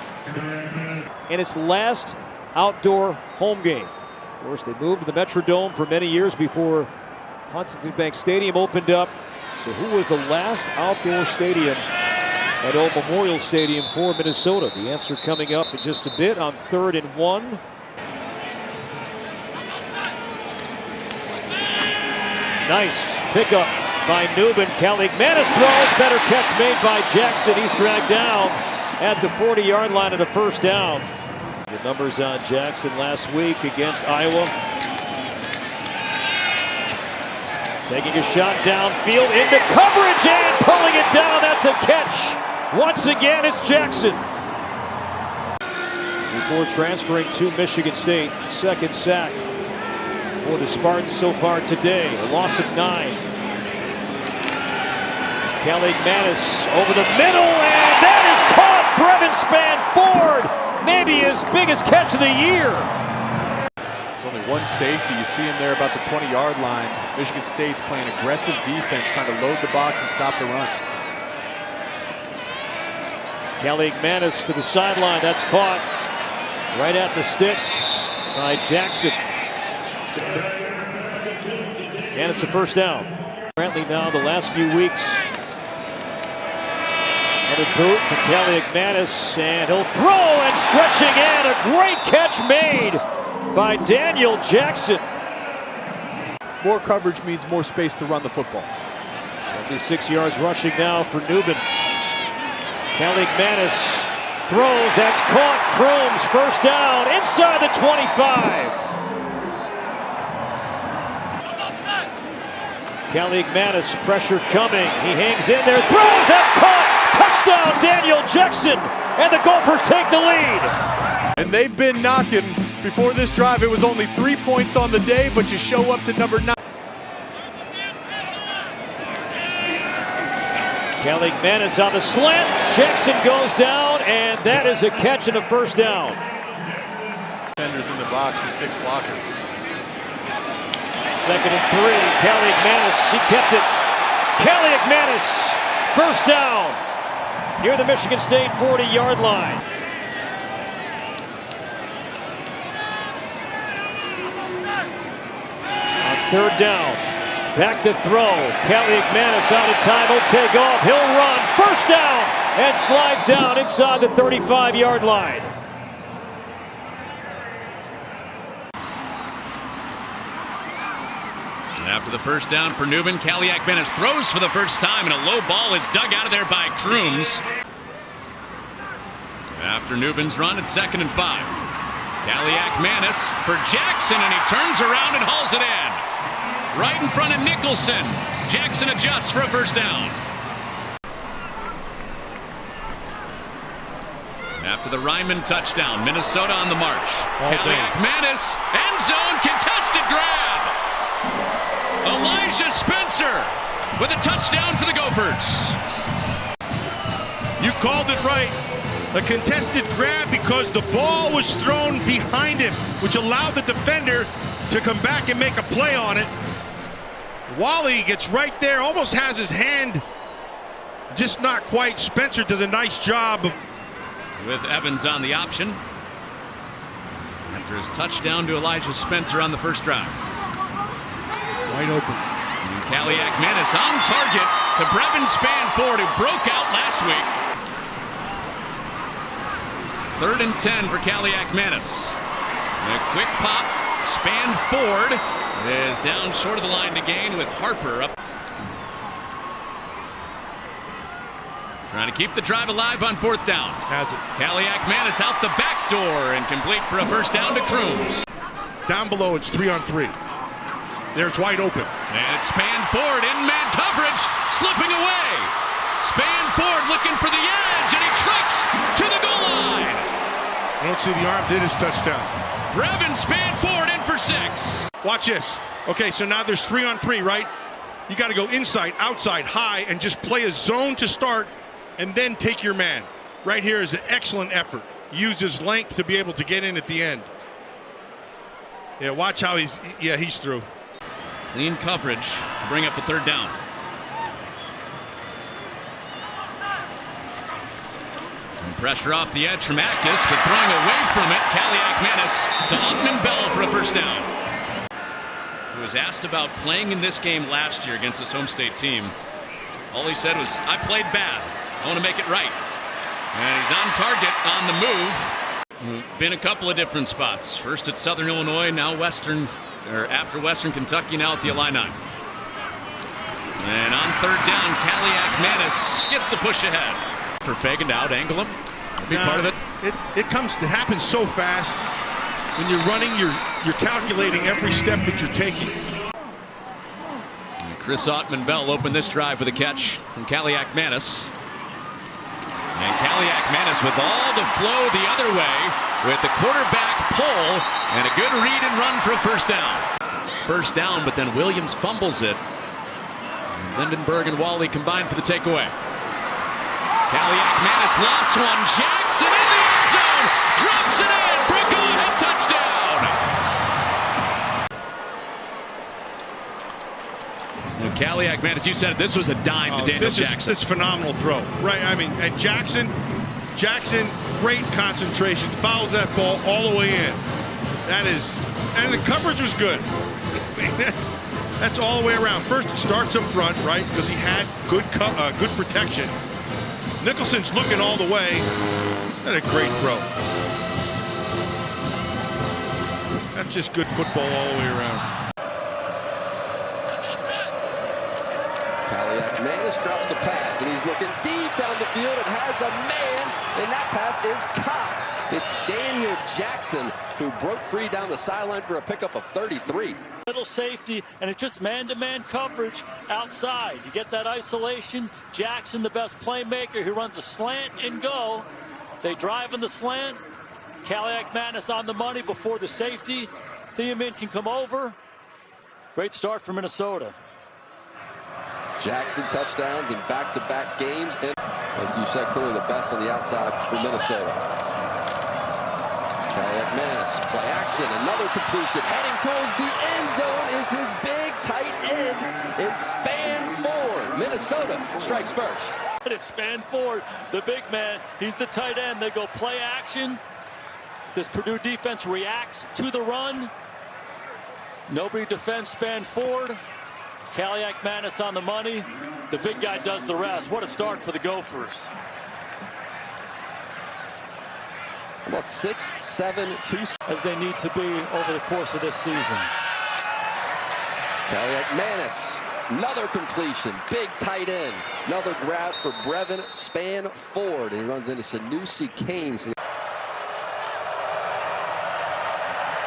in its last outdoor home game. Of course, they moved to the Metrodome for many years before Huntington Bank Stadium opened up. So who was the last outdoor stadium at Old Memorial Stadium for Minnesota? The answer coming up in just a bit on 3rd and 1. Nice pickup by Newman. Kaliakmanis throws. Better catch made by Jackson. He's dragged down at the 40-yard line of the first down. The numbers on Jackson last week against Iowa. Taking a shot downfield into coverage and pulling it down. That's a catch. Once again, it's Jackson. Before transferring to Michigan State, second sack for the Spartans so far today. A loss of 9. Kaliakmanis over the middle, and that is caught. Brevin Spanford, maybe his biggest catch of the year. There's only one safety. You see him there about the 20-yard line. Michigan State's playing aggressive defense, trying to load the box and stop the run. Kaliakmanis to the sideline. That's caught right at the sticks by Jackson. And it's a first down. Apparently now the last few weeks. Another boot for Kaliakmanis, and he'll throw and stretching in. A great catch made by Daniel Jackson. More coverage means more space to run the football. 76 yards rushing now for Newman. Kaliakmanis throws. That's caught. Crooms first down inside the 25. Kaliakmanis, pressure coming. He hangs in there, throws. That's caught. Touchdown, Daniel Jackson, and the Gophers take the lead. And they've been knocking. Before this drive, it was only 3 points on the day, but you show up to number 9. Kaliakmanis on the slant. Jackson goes down, and that is a catch and a first down. Defenders in the box with 6 blockers. 2nd and 3. Kaliakmanis, he kept it. Kaliakmanis, first down near the Michigan State 40-yard line. On 3rd down, back to throw. Kaliakmanis out of time, he'll take off, he'll run, first down, and slides down inside the 35-yard line. After the first down for Newman, Kaliakmanis throws for the first time, and a low ball is dug out of there by Crooms. After Newman's run, it's 2nd and 5. Kaliakmanis for Jackson, and he turns around and hauls it in. Right in front of Nicholson. Jackson adjusts for a first down. After the Ryman touchdown, Minnesota on the march. Kaliakmanis, end zone, contested grab. Elijah Spencer with a touchdown for the Gophers. You called it right. A contested grab because the ball was thrown behind him, which allowed the defender to come back and make a play on it. Wally gets right there, almost has his hand, just not quite. Spencer does a nice job. With Evans on the option. After his touchdown to Elijah Spencer on the first drive. Wide open. And Kaliakmanis on target to Brevin Spanford, who broke out last week. 3rd and 10 for Kaliakmanis. A quick pop. Spanford is down short of the line to gain with Harper up. Trying to keep the drive alive on 4th down. Has it. Kaliakmanis out the back door and complete for a first down to Crooms. Down below, it's 3-on-3. There, it's wide open. And it's Spanford in man coverage, slipping away. Spanford looking for the edge, and he trucks to the goal line. I don't see the arm, did his touchdown. Brevin Spanford in for 6. Watch this. Okay, so now there's 3-on-3, right? You got to go inside, outside, high, and just play a zone to start, and then take your man. Right here is an excellent effort. He used his length to be able to get in at the end. Yeah, watch how he's through. Clean coverage to bring up a 3rd down. And pressure off the edge from Akis, but throwing away from it, Kaliakmanis to Upman Bell for a first down. who was asked about playing in this game last year against his home state team. All he said was, "I played bad. I want to make it right." And he's on target on the move. Been a couple of different spots. First at Southern Illinois, now after Western Kentucky, now at the Illini. And on third down, Kaliakmanis gets the push ahead. For Fagan to out-angle him. Be part of it. It happens so fast. When you're running, you're calculating every step that you're taking. And Chris Atman-Bell opened this drive with a catch from Kaliakmanis. And Kaliakmanis with all the flow the other way with the quarterback pull and a good read and run for a first down. First down, but then Williams fumbles it. Lindenberg and Wally combined for the takeaway. Kaliakmanis lost one. Jackson in the end zone. Drops it in for a go-ahead touchdown. And Kaliakmanis, you said it, this was a dime to Daniel Jackson. This phenomenal throw, right? I mean, and Jackson, great concentration, fouls that ball all the way in. And the coverage was good. That's all the way around. First, it starts up front, right? Because he had good protection. Nicholson's looking all the way. That's a great throw. That's just good football all the way around. Kaliakmanis drops the pass, and he's looking deep down the field and has a man, and that pass is caught. It's Daniel Jackson who broke free down the sideline for a pickup of 33. Little safety, and it's just man-to-man coverage outside. You get that isolation. Jackson, the best playmaker, who runs a slant and go. They drive in the slant. Kaliakmanis on the money before the safety. Thielman can come over. Great start for Minnesota. Jackson touchdowns in back-to-back games. And like you said, clearly the best on the outside for Minnesota. Kaliakmanis, play action, another completion. Heading towards the end zone is his big tight end in span forward. Minnesota strikes first. It's span forward, the big man. He's the tight end. They go play action. This Purdue defense reacts to the run. Nobody defends span forward. Kaliakmanis on the money. The big guy does the rest. What a start for the Gophers. About 6, 7, 2. As they need to be over the course of this season. Kaliakmanis, another completion, big tight end. Another grab for Brevin, span forward. And he runs into Sanusi Kane.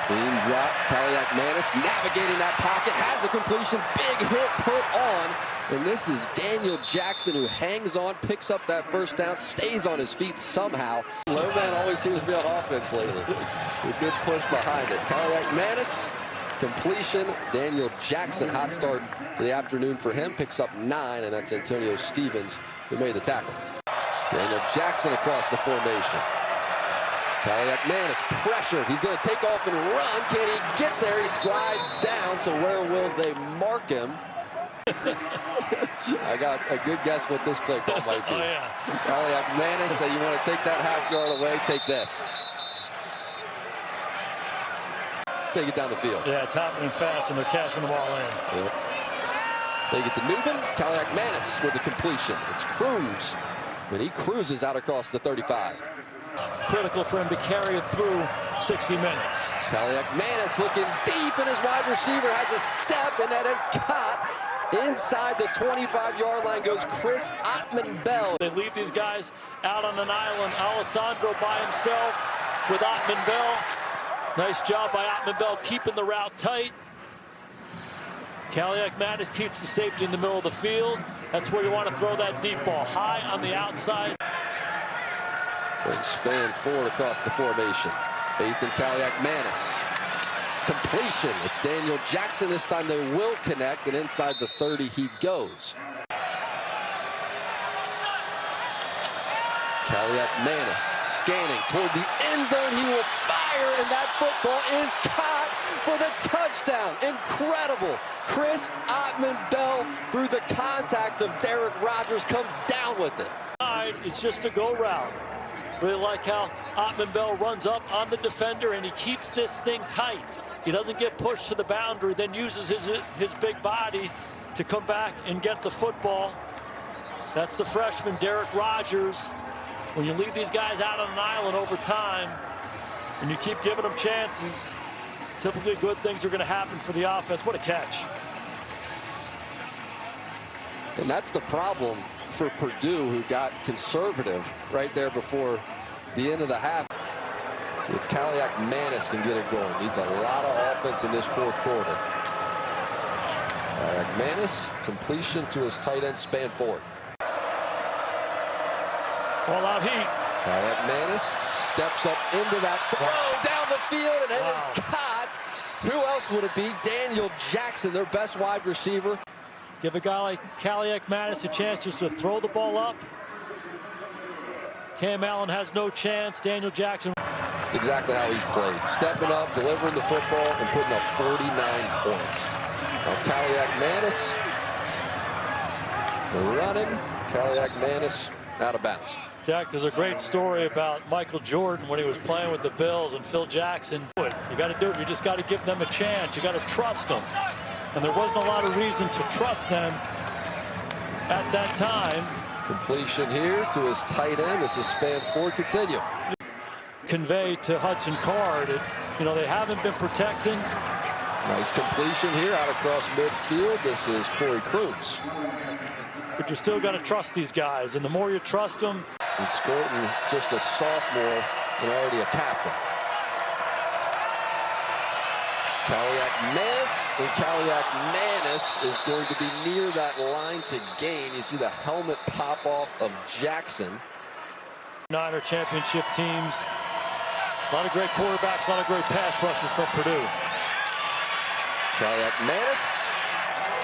Clean drop, Kaliakmanis navigating that pocket, has a completion, big hit put on. And this is Daniel Jackson who hangs on, picks up that first down, stays on his feet somehow. Low man always seems to be on offense lately. A good push behind it. Kaliakmanis, completion. Daniel Jackson, hot start to the afternoon for him, picks up 9, and that's Antonio Stevens who made the tackle. Daniel Jackson across the formation. Kaliakmanis pressured. He's going to take off and run. Can he get there? He slides down. So where will they mark him? I got a good guess what this play call might be. Oh, yeah. Kaliakmanis, so you want to take that half yard away, take this. Take it down the field. Yeah, it's happening fast, and they're cashing the ball in. Yep. Take it to Newman. Kaliakmanis with the completion. It's Cruz. And he cruises out across the 35. Critical for him to carry it through 60 minutes. Kaliakmanis looking deep, and his wide receiver has a step, and that is caught. Inside the 25-yard line goes Chris Atman-Bell. They leave these guys out on an island. Alessandro by himself with Atman-Bell. Nice job by Atman-Bell keeping the route tight. Kaliakmanis keeps the safety in the middle of the field. That's where you want to throw that deep ball. High on the outside. Brings span forward across the formation. Athan Kaliakmanis. Completion. It's Daniel Jackson. This time they will connect, and inside the 30 he goes. Kaliakmanis scanning toward the end zone. He will fire, and that football is caught for the touchdown. Incredible. Chris Atman-Bell through the contact of Derek Rogers comes down with it. It's just a go route. Really like how Ottman Bell runs up on the defender and he keeps this thing tight. He doesn't get pushed to the boundary, then uses his big body to come back and get the football. That's the freshman, Derek Rogers. When you leave these guys out on an island over time and you keep giving them chances, typically good things are going to happen for the offense. What a catch. And that's the problem for Purdue, who got conservative right there before the end of the half. See if Kaliakmanis can get it going. Needs a lot of offense in this fourth quarter. Kaliakmanis, completion to his tight end, Spanford. All out heat. Kaliakmanis steps up into that throw down the field, and it is caught. Who else would it be? Daniel Jackson, their best wide receiver. Give a guy like Kaliakmanis a chance just to throw the ball up. Cam Allen has no chance. Daniel Jackson. That's exactly how he's played. Stepping up, delivering the football, and putting up 49 points. Now Kaliakmanis running. Kaliakmanis out of bounds. Jack, there's a great story about Michael Jordan when he was playing with the Bills and Phil Jackson. You got to do it. You just got to give them a chance. You got to trust them. And there wasn't a lot of reason to trust them at that time. Completion here to his tight end. This is Spanford. Continue. Convey to Hudson Card. They haven't been protecting. Nice completion here out across midfield. This is Corey Crooms. But you still got to trust these guys. And the more you trust them. He's Scourton, just a sophomore and already a captain. Kaliakmanis, and Kaliakmanis is going to be near that line to gain. You see the helmet pop off of Jackson. Niner championship teams. A lot of great quarterbacks, a lot of great pass rushers from Purdue. Kaliakmanis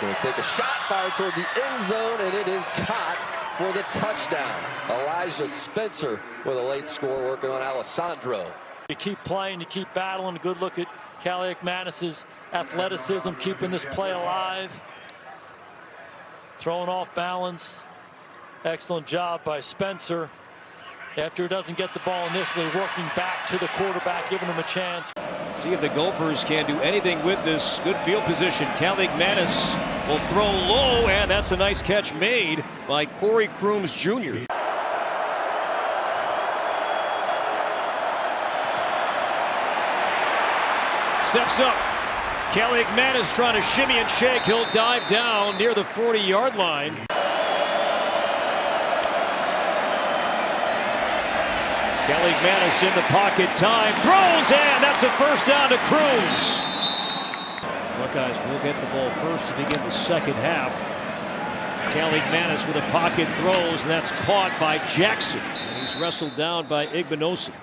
going to take a shot fired toward the end zone, and it is caught for the touchdown. Elijah Spencer with a late score, working on Alessandro. You keep playing, you keep battling. A good look at Kaliakmanis' athleticism, keeping this play alive. Throwing off balance. Excellent job by Spencer. After he doesn't get the ball initially, working back to the quarterback, giving him a chance. See if the Gophers can do anything with this. Good field position. Kaliakmanis will throw low, and that's a nice catch made by Corey Crooms Jr. Steps up. Kaliakmanis trying to shimmy and shake. He'll dive down near the 40-yard line. Kaliakmanis in the pocket, time, throws, and that's a first down to Crooms. Buckeyes will get the ball first to begin the second half. Kaliakmanis with a pocket throws, and that's caught by Jackson. And he's wrestled down by Igbinosin.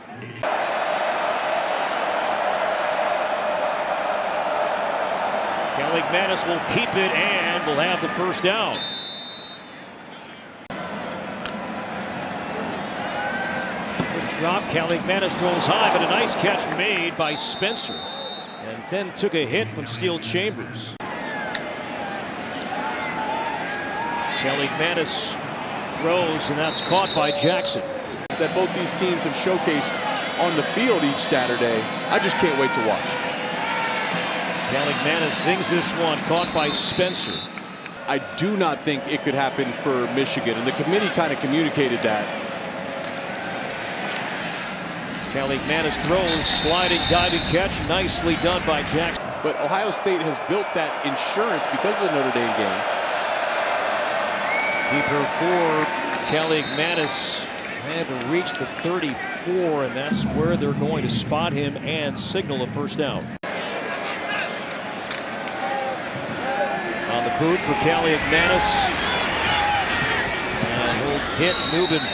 Kaliakmanis will keep it and will have the first down. Drop. Kaliakmanis throws high, but a nice catch made by Spencer. And then took a hit from Steele Chambers. Kaliakmanis throws, and that's caught by Jackson. That both these teams have showcased on the field each Saturday. I just can't wait to watch. Kaliakmanis sings this one, caught by Spencer. I do not think it could happen for Michigan, and the committee kind of communicated that. Kaliakmanis throws, sliding, diving catch, nicely done by Jackson. But Ohio State has built that insurance because of the Notre Dame game. Keeper for Kaliakmanis had to reach the 34, and that's where they're going to spot him and signal a first down. On the boot for Kaliakmanis. And he'll hit Newman.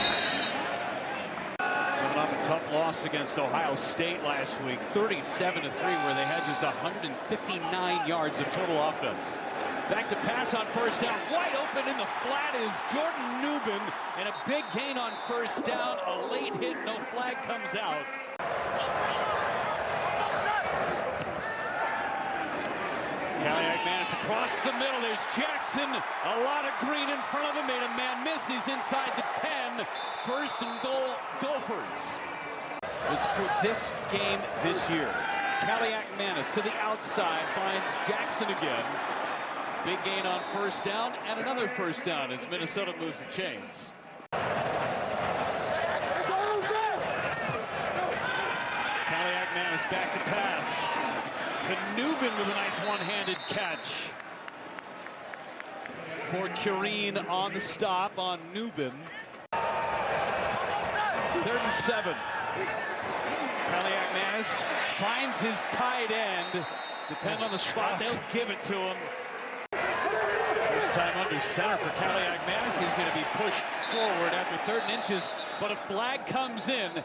Tough loss against Ohio State last week, 37-3, where they had just 159 yards of total offense. Back to pass on first down, wide open in the flat is Jordan Newman, and a big gain on first down, a late hit, no flag comes out. Kaliakmanis McManus across the middle. There's Jackson. A lot of green in front of him. Made a man miss. He's inside the 10. First and goal, Gophers. Is for this game this year. Kaliakmanis to the outside finds Jackson again. Big gain on first down and another first down as Minnesota moves the chains. Kaliakmanis back to pass to Nubin with a nice one-handed catch. For Cureen on the stop on Nubin. 3rd and 7. Kaliakmanis finds his tight end. Depend on the spot, they'll give it to him. First time under center for Kaliakmanis. He's going to be pushed forward after 3rd and inches, but a flag comes in.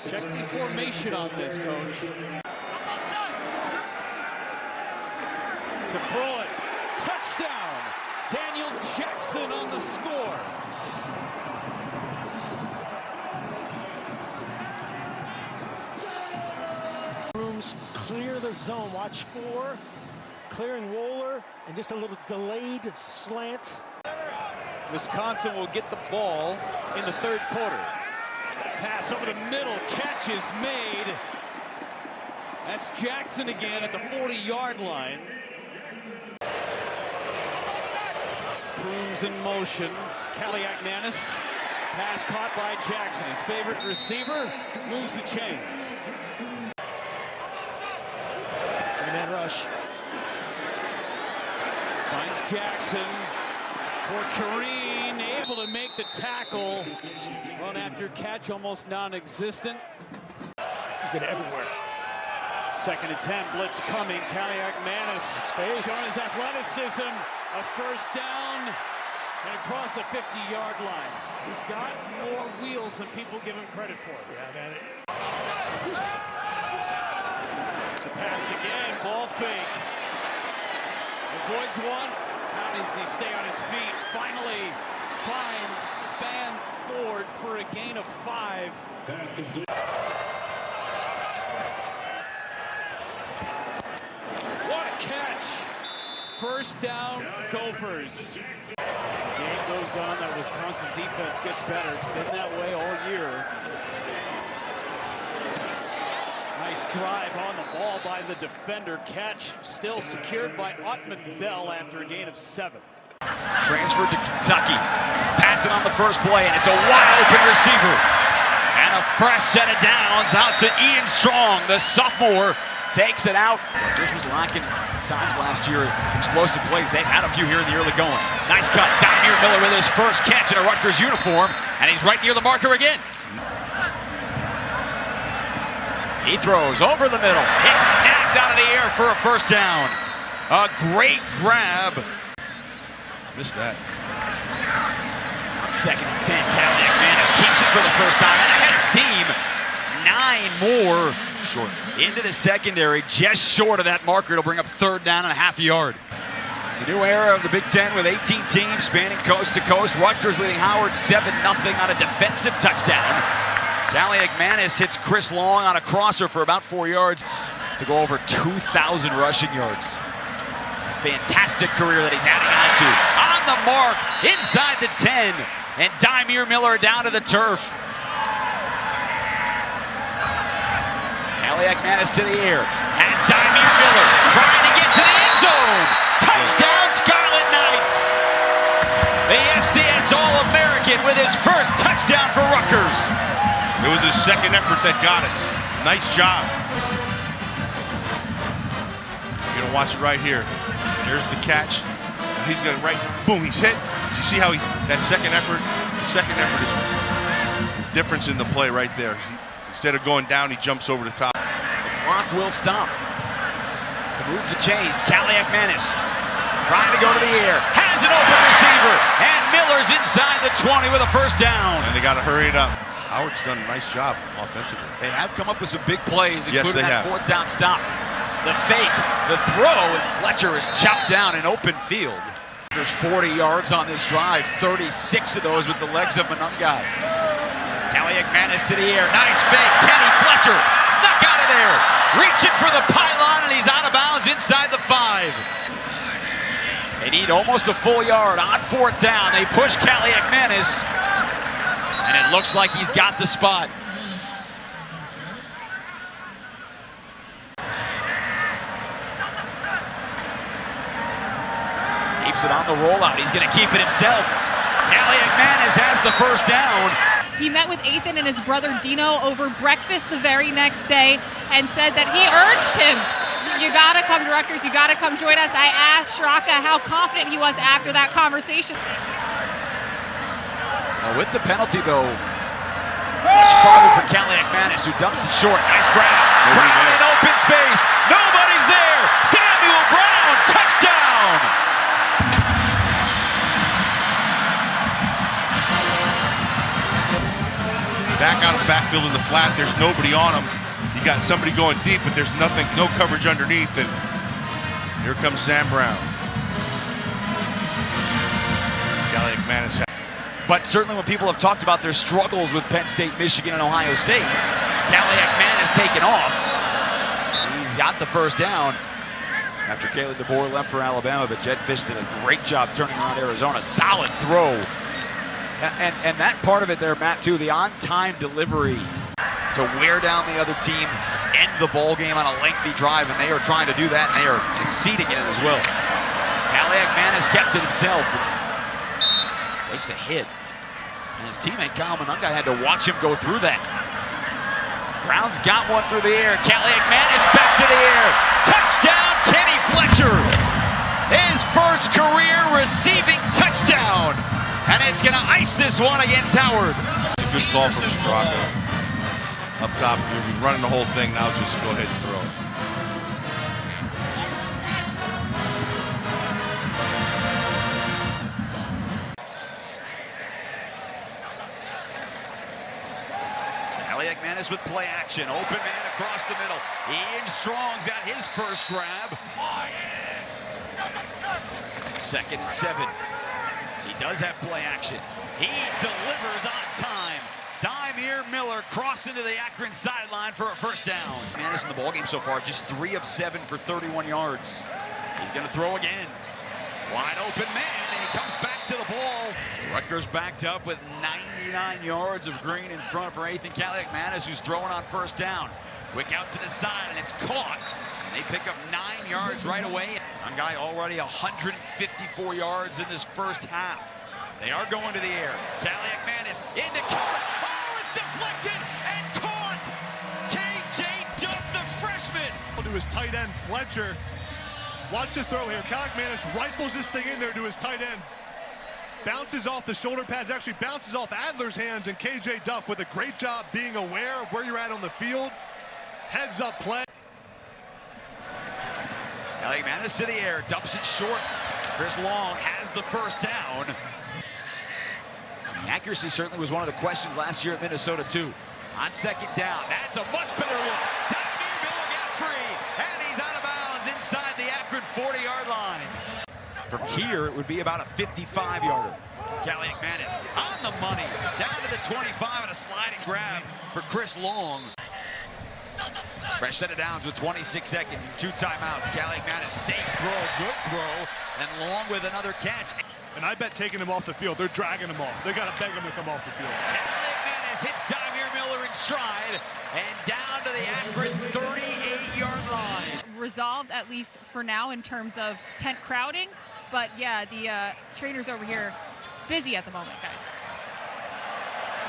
Check the formation on this, coach. To throw it. Touchdown. Daniel Jackson on the score. Clear the zone. Watch 4. Clearing roller and just a little delayed slant. Wisconsin will get the ball in the 3rd quarter. Pass over the middle. Catch is made. That's Jackson again at the 40-yard line. Crooms in motion. Kaliakmanis. Pass caught by Jackson. His favorite receiver moves the chains. Man rush. Finds Jackson for Cureen, able to make the tackle. Run after catch almost non-existent. Get everywhere. 2nd and 10, blitz coming. Kaliakmanis showing his athleticism. A first down and across the 50-yard line. He's got more wheels than people give him credit for. Yeah, man. To pass again, ball fake. Avoids one. How does he stay on his feet? Finally finds Span Ford for a gain of 5. What a catch. First down, Gophers. As the game goes on, that Wisconsin defense gets better. It's been that way all year. Nice drive on the ball by the defender. Catch still secured by Athan Bell after a gain of 7. Transferred to Kentucky. He's passing on the first play, and it's a wide open receiver. And a fresh set of downs out to Ian Strong. The sophomore takes it out. Rutgers was lacking times last year. Explosive plays. They've had a few here in the early going. Nice cut. Dymere Miller with his first catch in a Rutgers uniform, and he's right near the marker again. He throws over the middle. It's snapped out of the air for a first down. A great grab. Missed that. On 2nd and 10, Kaliakmanis keeps it for the first time and ahead of steam. 9 more short into the secondary, just short of that marker. It'll bring up 3rd down and a half a yard. The new era of the Big Ten with 18 teams spanning coast to coast. Rutgers leading Howard 7-0 on a defensive touchdown. Kaliakmanis hits Chris Long on a crosser for about 4 yards to go over 2,000 rushing yards. Fantastic career that he's adding on to. On the mark, inside the 10, and Dymere Miller down to the turf. Kaliakmanis to the air, has Dymere Miller trying to get to the end zone. Touchdown, Scarlet Knights. The FCS All-American with his first touchdown for Rutgers. It was his second effort that got it. Nice job. You're gonna watch it right here. There's the catch. He's gonna boom, he's hit. Did you see how that second effort? The second effort is the difference in the play right there. Instead of going down, he jumps over the top. The clock will stop. To move the chains, Kaliakmanis trying to go to the air. Has an open receiver, and Miller's inside the 20 with a first down. And they gotta hurry it up. Howard's done a nice job offensively. They have come up with some big plays, including yes, that 4th down stop. The fake, the throw, and Fletcher is chopped down in open field. There's 40 yards on this drive, 36 of those with the legs of Monungai. Kaliakmanis to the air, nice fake. Kenny Fletcher snuck out of there, reaching for the pylon, and he's out of bounds inside the 5. They need almost a full yard on 4th down. They push Kaliakmanis, and it looks like he's got the spot. Keeps it on the rollout. He's going to keep it himself. Kaliakmanis has the first down. He met with Athan and his brother Dino over breakfast the very next day and said that he urged him, you got to come to Rutgers, you got to come join us. I asked Straka how confident he was after that conversation. Now with the penalty, though, much farther for Kaliakmanis, who dumps it short. Nice grab. Brown in open space. Nobody's there. Samuel Brown, touchdown. Back out of the backfield in the flat, there's nobody on him. You got somebody going deep, but there's nothing, no coverage underneath, and here comes Sam Brown. Kaliakmanis. But certainly when people have talked about their struggles with Penn State, Michigan, and Ohio State, Kaliakmanis taken off. He's got the first down after Caleb DeBoer left for Alabama, but Jed Fish did a great job turning around Arizona. Solid throw. And that part of it there, Matt, too, the on-time delivery to wear down the other team, end the ball game on a lengthy drive, and they are trying to do that, and they are succeeding in it as well. Kaliakmanis kept it himself. Takes a hit. And his teammate Kyle Monunga had to watch him go through that. Brown's got one through the air. Kaliakmanis back to the air. Touchdown, Kenny Fletcher. His first career receiving touchdown. And it's going to ice this one against Howard. It's a good call from Straka. Up top, you're running the whole thing. Now just go ahead and throw it. Kaliakmanis with play action. Open man across the middle. Ian Strong's got his first grab. 2nd and 7. He does have play action. He delivers on time. Dymere Miller crossed into the Akron sideline for a first down. Kaliakmanis in the ballgame so far, just 3 of 7 for 31 yards. He's going to throw again. Wide open man, and he comes back to the ball. Rutgers backed up with 99 yards of green in front for Athan Kaliakmanis, who's throwing on first down. Quick out to the side, and it's caught. And they pick up 9 yards right away. One guy already 154 yards in this first half. They are going to the air. Kaliakmanis into court. Oh, it's deflected and caught. KJ Duff, the freshman. To his tight end, Fletcher. Watch the throw here. Kaliakmanis rifles this thing in there to his tight end. Bounces off the shoulder pads, actually bounces off Adler's hands, and KJ Duff with a great job being aware of where you're at on the field. Heads up play. Kaliakmanis to the air, dumps it short. Chris Long has the first down. The accuracy certainly was one of the questions last year at Minnesota, too. On 2nd down, that's a much better look. Dymere Miller got free, and he's out of bounds inside the Akron 40-yard line. From here, it would be about a 55-yarder. Kaliakmanis on the money, down to the 25 and a sliding grab for Chris Long. Fresh set of downs with 26 seconds and 2 timeouts. Kaliakmanis, safe throw, good throw, and Long with another catch. And I bet taking him off the field, they're dragging him off. They got to beg him to come off the field. Kaliakmanis hits Dymere Miller in stride and down to the Akron 38-yard line. Resolved, at least for now, in terms of tent crowding. But yeah, the trainers over here busy at the moment, guys.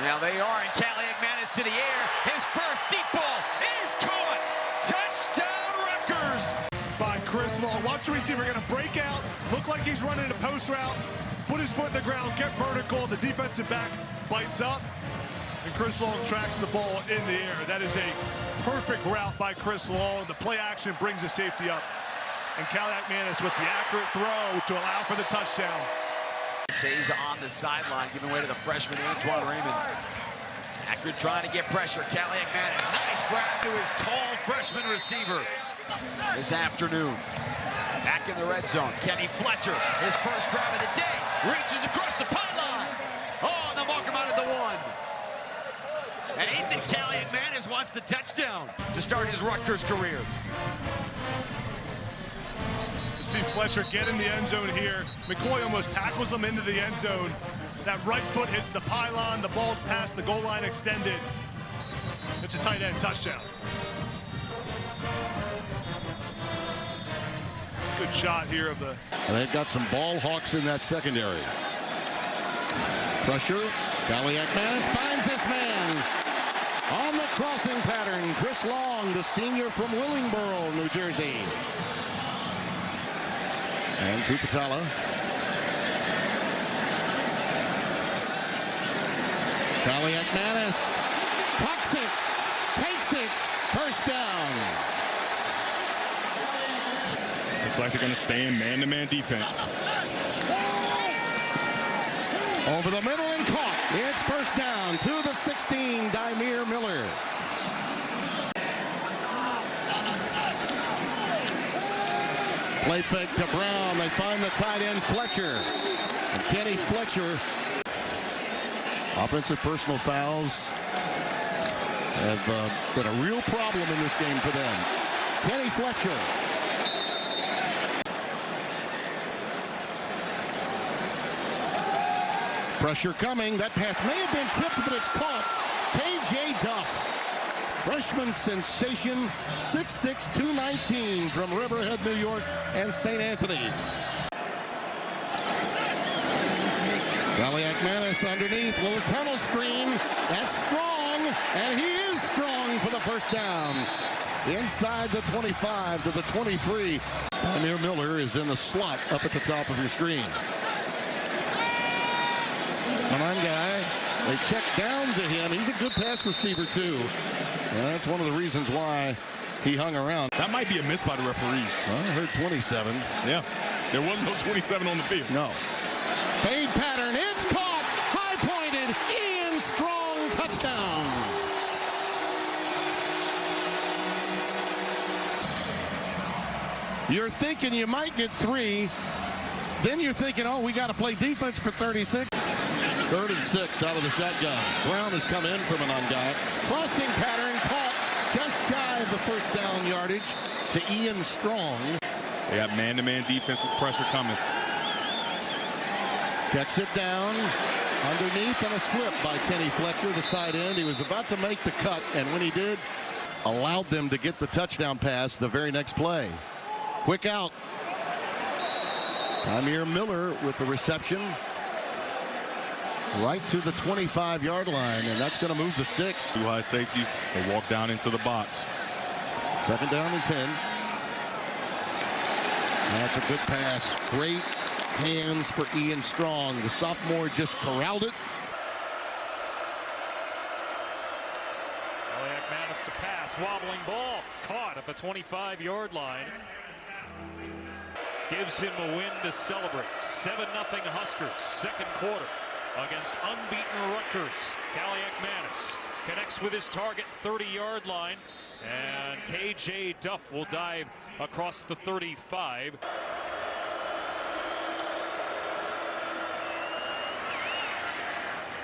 Now they are, and Kaliakmanis to the air. His first deep ball is caught. Touchdown, Rutgers! By Chris Long. Watch the receiver going to break out. Look like he's running a post route. Put his foot in the ground, get vertical. The defensive back bites up. And Chris Long tracks the ball in the air. That is a perfect route by Chris Long. The play action brings the safety up. And Kaliakmanis with the accurate throw to allow for the touchdown. Stays on the sideline, giving way to the freshman Antoine Raymond. Akron trying to get pressure. Kaliakmanis, nice grab to his tall freshman receiver this afternoon. Back in the red zone, Kenny Fletcher, his first grab of the day, reaches across the pylon. Oh, and they'll mark him out at the 1. And Athan Kaliakmanis wants the touchdown to start his Rutgers career. see Fletcher get in the end zone here. McCoy almost tackles him into the end zone. That right foot hits the pylon. The ball's past the goal line extended. It's a tight end touchdown. Good shot here of the... And they've got some ball hawks in that secondary. Pressure. Kaliakmanis finds this man. On the crossing pattern, Chris Long, the senior from Willingboro, New Jersey. And Kupatala. Kaliakmanis tucks it, takes it, first down. Looks like they're going to stay in man-to-man defense. Over the middle and caught. It's first down to the 16, Dymere Miller. Play fake to Brown. They find the tight end Fletcher. And Kenny Fletcher. Offensive personal fouls have been a real problem in this game for them. Kenny Fletcher. Pressure coming. That pass may have been tipped, but it's caught. K.J. Duff, freshman sensation, 6'6", 219 from Riverhead, New York, and St. Anthony's. Kaliakmanis underneath, little tunnel screen. That's strong, and he is strong for the first down. Inside the 25 to the 23. Dymere Miller is in the slot up at the top of your screen. Manangai, they check down to him. He's a good pass receiver, too. And that's one of the reasons why he hung around. That might be a miss by the referees. Well, I heard 27. Yeah, there was no 27 on the field. No. Fade pattern, it's caught. High-pointed, Ian Strong, touchdown. You're thinking you might get 3. Then you're thinking, oh, we got to play defense for 36. 3rd and 6 out of the shotgun. Brown has come in from Manangai. Crossing pattern caught just shy of the first down yardage to Ian Strong. They got man-to-man defense with pressure coming. Checks it down. Underneath and a slip by Kenny Fletcher, the tight end. He was about to make the cut, and when he did, allowed them to get the touchdown pass the very next play. Quick out. Dymere Miller with the reception. Right to the 25-yard line, and that's going to move the sticks. 2 high safeties. They walk down into the box. 2nd down and 10. That's a good pass. Great hands for Ian Strong. The sophomore just corralled it. Kaliakmanis to pass. Wobbling ball. Caught at the 25-yard line. Gives him a win to celebrate. 7-0 Huskers. 2nd quarter against unbeaten Rutgers. Kaliakmanis connects with his target 30-yard line. And K.J. Duff will dive across the 35.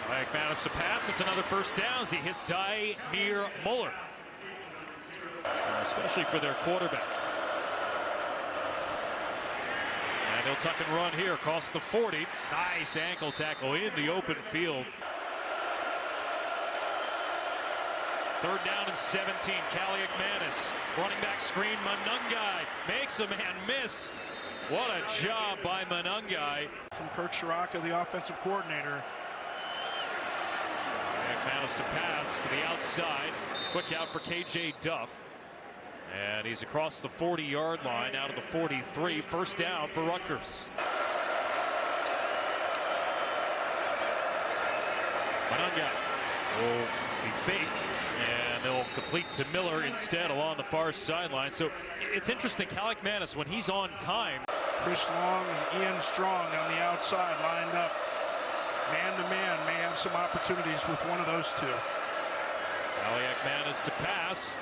Kaliakmanis to pass. It's another first down as he hits Dymere Miller. Especially for their quarterback. And he'll tuck and run here across the 40. Nice ankle tackle in the open field. 3rd down and 17. Kaliakmanis running back screen. Manangai makes a man miss. What a job by Manangai. From Kurt Shiraka, the offensive coordinator. Kaliakmanis to pass to the outside. Quick out for K.J. Duff. And he's across the 40-yard line out of the 43. First down for Rutgers. Manangai will be faked, and they'll complete to Miller instead along the far sideline. So it's interesting, Kaliakmanis, when he's on time. Chris Long and Ian Strong on the outside lined up. Man-to-man, may have some opportunities with one of those two. Kaliakmanis to pass.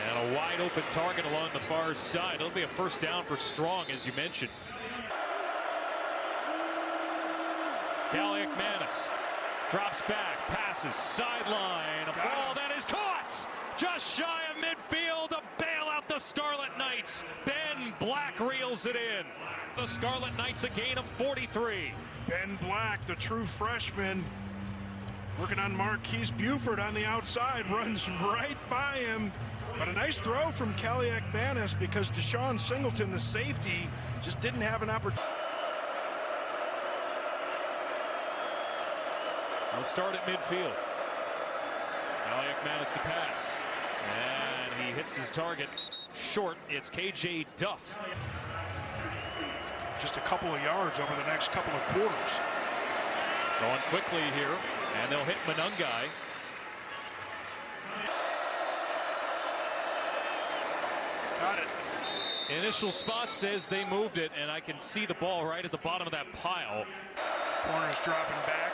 And a wide open target along the far side. It'll be a first down for Strong, as you mentioned. Kaliakmanis drops back, passes, sideline. A ball that is caught just shy of midfield. A bailout the Scarlet Knights. Ben Black reels it in. The Scarlet Knights a gain of 43. Ben Black, the true freshman, working on Marquise Buford on the outside, runs right by him. But a nice throw from Kaliakmanis because Deshaun Singleton, the safety, just didn't have an opportunity. We'll start at midfield. Kaliakmanis to pass. And he hits his target short. It's KJ Duff. Just a couple of yards over the next couple of quarters. Going quickly here, and they'll hit Manungai. Got it. Initial spot says they moved it, and I can see the ball right at the bottom of that pile. Corner's dropping back.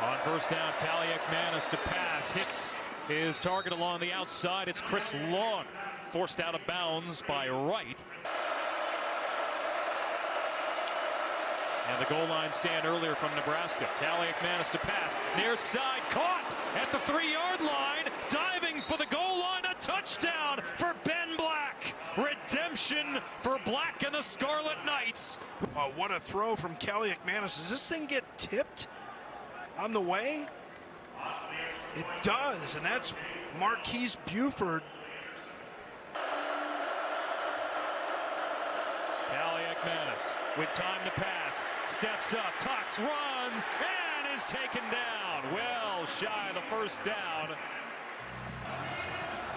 On first down, Kaliakmanis to pass. Hits his target along the outside. It's Chris Long, forced out of bounds by Wright. And the goal line stand earlier from Nebraska. Kaliakmanis to pass. Near side, caught at the 3-yard line. Diving for the goal line. A touchdown for Ben Black. Redemption for Black and the Scarlet Knights. What a throw from Kaliakmanis. Does this thing get tipped on the way? It does, and that's Marquise Buford. Kaliakmanis with time to pass, steps up, tucks, runs, and is taken down. Well shy of the first down.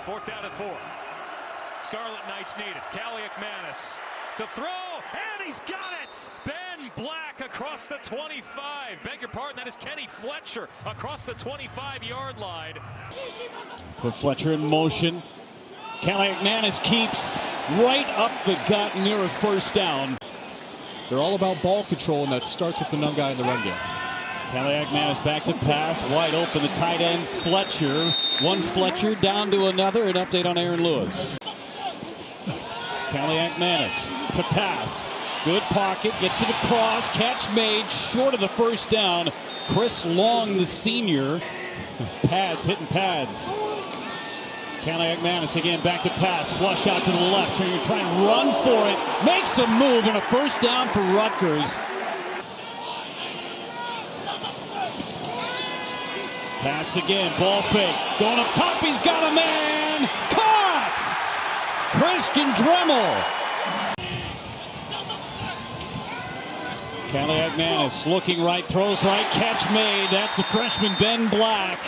4th down and 4. Scarlet Knights need it. Kaliakmanis to throw, and he's got it! Ben Black across the 25. Beg your pardon, that is Kenny Fletcher across the 25-yard line. Put Fletcher in motion. Kaliakmanis keeps right up the gut near a first down. They're all about ball control, and that starts with Manungai in the run game. Kaliakmanis back to pass, wide open, the tight end, Fletcher. One Fletcher down to another. An update on Aaron Lewis. Kaliakmanis to pass. Good pocket, gets it across, catch made, short of the first down. Chris Long, the senior. Pads, hitting pads. Kaliakmanis again back to pass, flush out to the left, trying to run for it. Makes a move and a first down for Rutgers. Pass again, ball fake, going up top, he's got a man! Caught! Christian Dremel. Kaliakmanis looking right, throws right, catch made. That's the freshman Ben Black.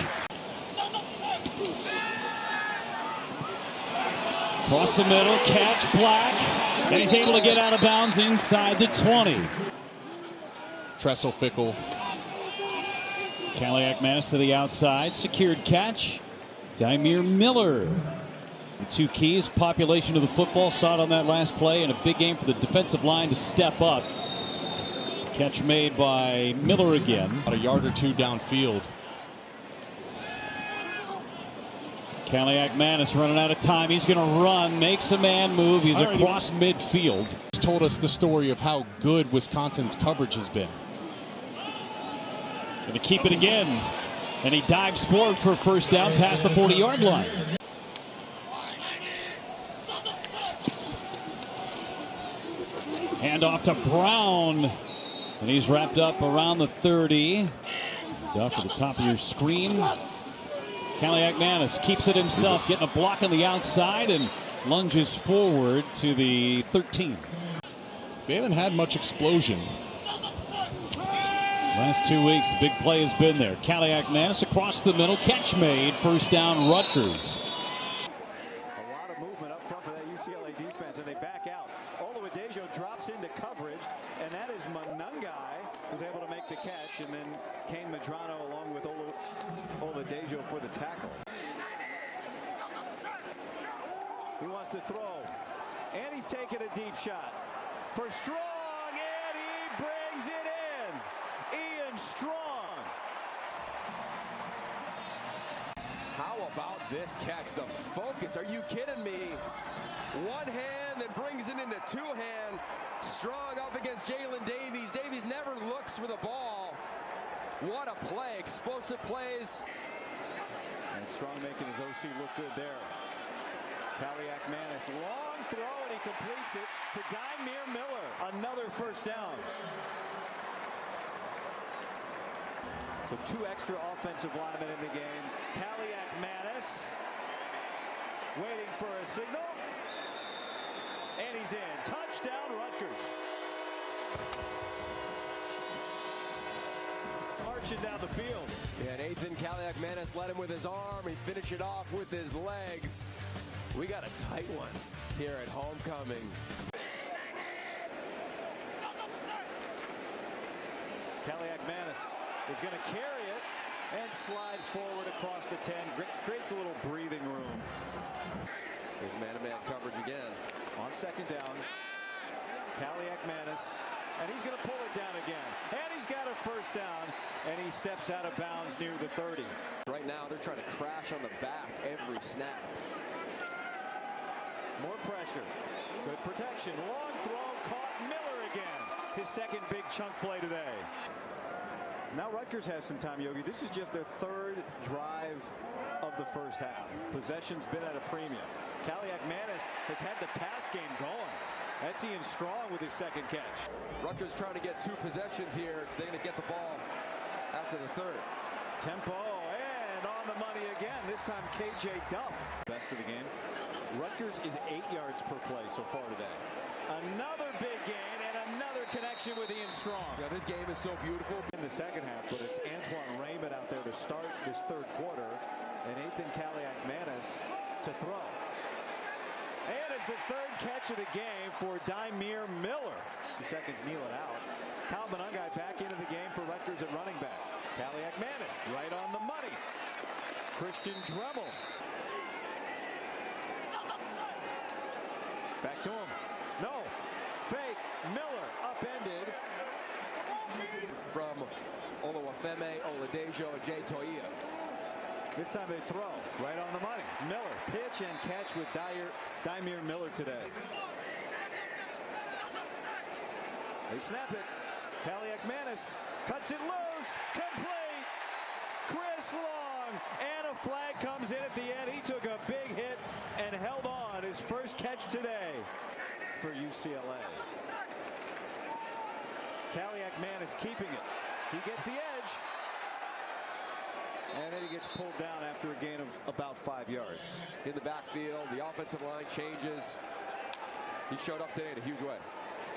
Across the middle, catch Black. And he's able to get out of bounds inside the 20. Tressel Fickle. Kaliakmanis to the outside, secured catch. Dymere Miller. The two keys, population of the football, saw it on that last play, and a big game for the defensive line to step up. Catch made by Miller again. About a yard or two downfield. Kaliakmanis running out of time. He's going to run, makes a man move. He's across midfield. He's told us the story of how good Wisconsin's coverage has been. Going to keep it again. And he dives forward for a first down past the 40-yard line. Hand off to Brown. And he's wrapped up around the 30. Duff at the top of your screen. Kaliakmanis keeps it himself, getting a block on the outside and lunges forward to the 13. They haven't had much explosion. Last 2 weeks, the big play has been there. Kaliakmanis across the middle, catch made, first down Rutgers. A lot of movement up front for that UCLA defense, and they back out. Oluwadejo drops into coverage, and that is Manungai who's able to make the catch, and then Kane Medrano along with Oluwadejo for the tackle. He wants to throw, and he's taking a deep shot for Strong, and he brings it in. Ian Strong. How about this catch? The focus. Are you kidding me? One hand that brings it into two hand. Strong up against Jalen Davies. Davies never looks for the ball. What a play. Explosive plays. And Strong making his OC look good there. Kaliakmanis, long throw, and he completes it to Daimir Miller. Another first down. So 2 extra offensive linemen in the game. Kaliakmanis waiting for a signal. And he's in. Touchdown, Rutgers. Marching down the field. Yeah, and Athan Kaliakmanis led him with his arm. He finished it off with his legs. We got a tight one here at homecoming. Kaliakmanis is going to carry it and slide forward across the 10. Creates a little breathing room. There's man-to-man coverage again. On second down, Kaliakmanis, and he's going to pull it down again. And he's got a first down, and he steps out of bounds near the 30. Right now, they're trying to crash on the back every snap. More pressure. Good protection. Long throw, caught Miller again. His second big chunk play today. Now Rutgers has some time, Yogi. This is just their 3rd drive of the first half. Possession's been at a premium. Kaliakmanis has had the pass game going. That's Ian Strong with his second catch. Rutgers trying to get 2 possessions here because they're going to get the ball after the 3rd. Tempo and on the money again. This time KJ Duff. Best of the game. Rutgers is 8 yards per play so far today. Another big gain and another connection with Ian Strong. Yeah, this game is so beautiful. In the second half, but it's Antoine Raymond out there to start this 3rd quarter. And Athan Kaliakmanis to throw. And it's the 3rd catch of the game for Daimir Miller. 2 seconds, kneel it out. Kyle Monangai back into the game for Rutgers at running back. Kaliakmanis right on the money. Christian Dremel. Back to him. No. Fake. Miller upended. From Oluwafemi, Oladejo, and Jay Toia. This time they throw. Right on the money. Miller. Pitch and catch with Daimir Miller today. They snap it. Kaliakmanis cuts it loose. Complete. Chris Long. And a flag comes in at the end. He took a big hit and held on. His first catch today for UCLA. Kaliakmanis keeping it. He gets the edge. And then he gets pulled down after a gain of about 5 yards. In the backfield, the offensive line changes. He showed up today in a huge way.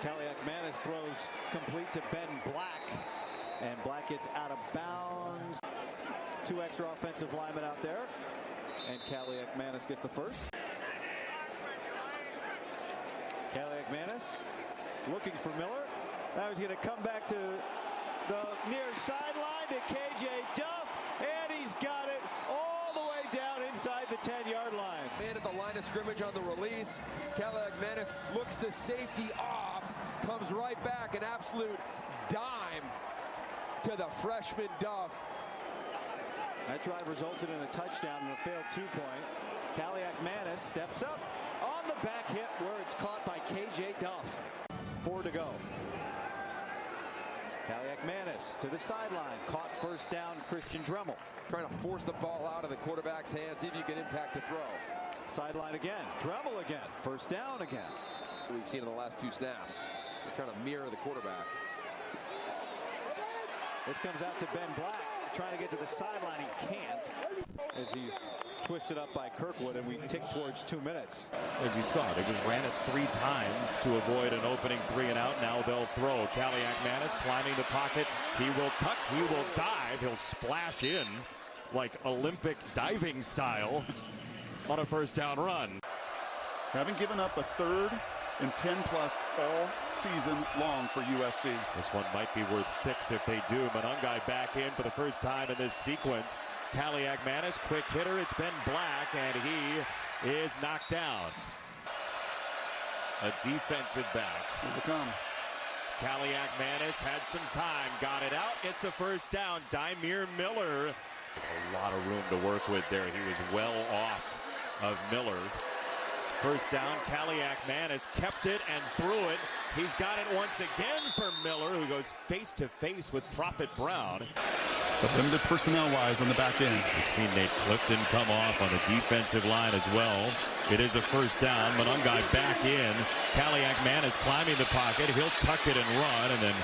Kaliakmanis throws complete to Ben Black. And Black gets out of bounds. 2 extra offensive linemen out there. And Kaliakmanis gets the first. Kaliakmanis looking for Miller. Now he's going to come back to the near sideline to KJ Duff. And he's got it all the way down inside the 10-yard line. And at the line of scrimmage on the release, Kaliakmanis looks the safety off, comes right back, an absolute dime to the freshman Duff. That drive resulted in a touchdown and a failed 2-point. Kaliakmanis steps up on the back hit where it's caught by KJ Duff. 4 to go. Kaliakmanis to the sideline. Caught first down, Christian Dremel. Trying to force the ball out of the quarterback's hands, see if you can impact the throw. Sideline again. Dremel again. First down again. We've seen in the last 2 snaps. They're trying to mirror the quarterback. This comes out to Ben Black. Trying to get to the sideline. He can't as he's twisted up by Kirkwood, and we tick towards 2 minutes. As you saw, they just ran it 3 times to avoid an opening 3 and out. Now they'll throw. Kaliakmanis climbing the pocket. He will tuck. He will dive. He'll splash in like Olympic diving style on a first down run. Haven't given up a 3rd and 10+ all season long for USC. This one might be worth 6 if they do. Monangai back in for the first time in this sequence. Kaliakmanis, quick hitter. It's Ben Black, and he is knocked down. A defensive back. Here they come. Kaliakmanis had some time, got it out. It's a first down. Daimir Miller. A lot of room to work with there. He was well off of Miller. First down, Kaliakmanis kept it and threw it. He's got it once again for Miller, who goes face-to-face with Prophet Brown. but limited personnel-wise on the back end. We've seen Nate Clifton come off on the defensive line as well. It is a first down. Monungai back in. Kaliakmanis climbing the pocket. He'll tuck it and run and then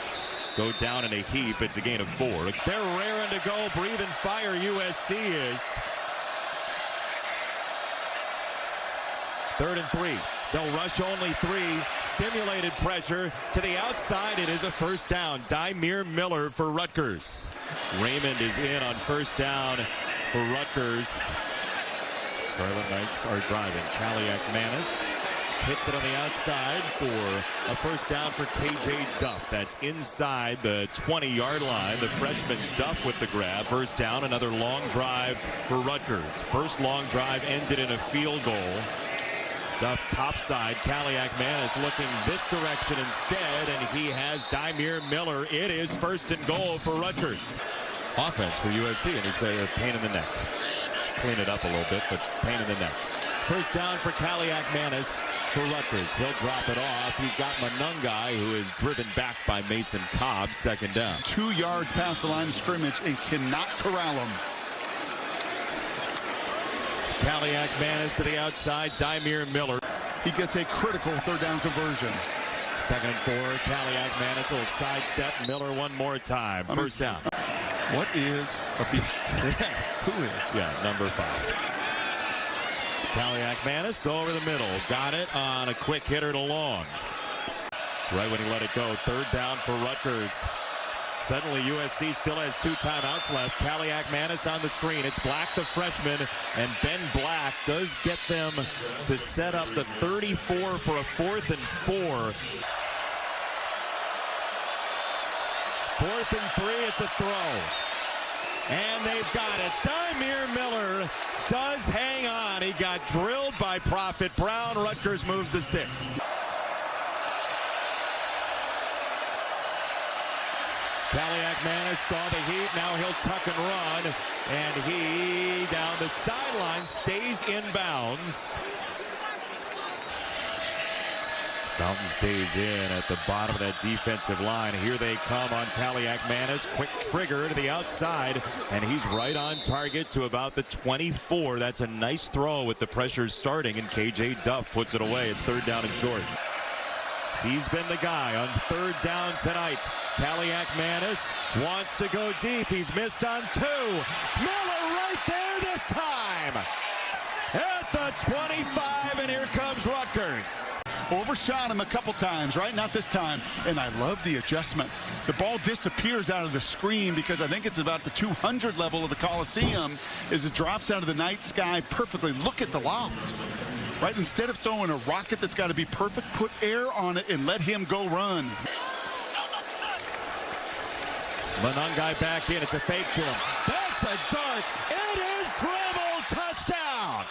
go down in a heap. It's a gain of 4. They're raring to go. Breathing fire, USC is. 3rd and 3. They'll rush only 3. Simulated pressure to the outside. It is a first down. Dymere Miller for Rutgers. Raymond is in on first down for Rutgers. Scarlet Knights are driving. Kaliakmanis hits it on the outside for a first down for KJ Duff. That's inside the 20-yard line. The freshman Duff with the grab. First down, another long drive for Rutgers. First long drive ended in a field goal. Duff topside. Kaliakmanis looking this direction instead, and he has Dymere Miller. It is 1st and goal for Rutgers. Offense for USC, and it's a pain in the neck. Clean it up a little bit, but pain in the neck. First down for Kaliakmanis for Rutgers. He'll drop it off. He's got Monungai, who is driven back by Mason Cobb. 2nd down. 2 yards past the line of scrimmage and cannot corral him. Kaliakmanis to the outside. Dymere Miller. He gets a critical 3rd down conversion. 2nd and 4. Kaliakmanis will sidestep Miller one more time. First down. What is a beast? Who is? Yeah, number 5. Kaliakmanis over the middle. Got it on a quick hitter to long. Right when he let it go. 3rd down for Rutgers. Suddenly USC still has 2 timeouts left. Kaliakmanis on the screen. It's Black, the freshman, and Ben Black does get them to set up the 34 for a 4th and 4. 4th and 3, it's a throw. And they've got it. Dymere Miller does hang on. He got drilled by Prophet Brown. Rutgers moves the sticks. Kaliakmanis saw the heat. Now he'll tuck and run. And he, down the sideline, stays in bounds. Fountain stays in at the bottom of that defensive line. Here they come on Kaliakmanis. Quick trigger to the outside, and he's right on target to about the 24. That's a nice throw with the pressure starting, and KJ Duff puts it away. It's 3rd down and short. He's been the guy on 3rd down tonight. Kaliakmanis wants to go deep. He's missed on 2. Miller right there this time at the 25, and here comes Rutgers. Overshot him a couple times, right? Not this time. And I love the adjustment. The ball disappears out of the screen because I think it's about the 200 level of the Coliseum as it drops out of the night sky perfectly. Look at the loft. Right? Instead of throwing a rocket that's got to be perfect, put air on it and let him go run. Monungai back in. It's a fake to him. That's a dart. It is dribble. Touchdown.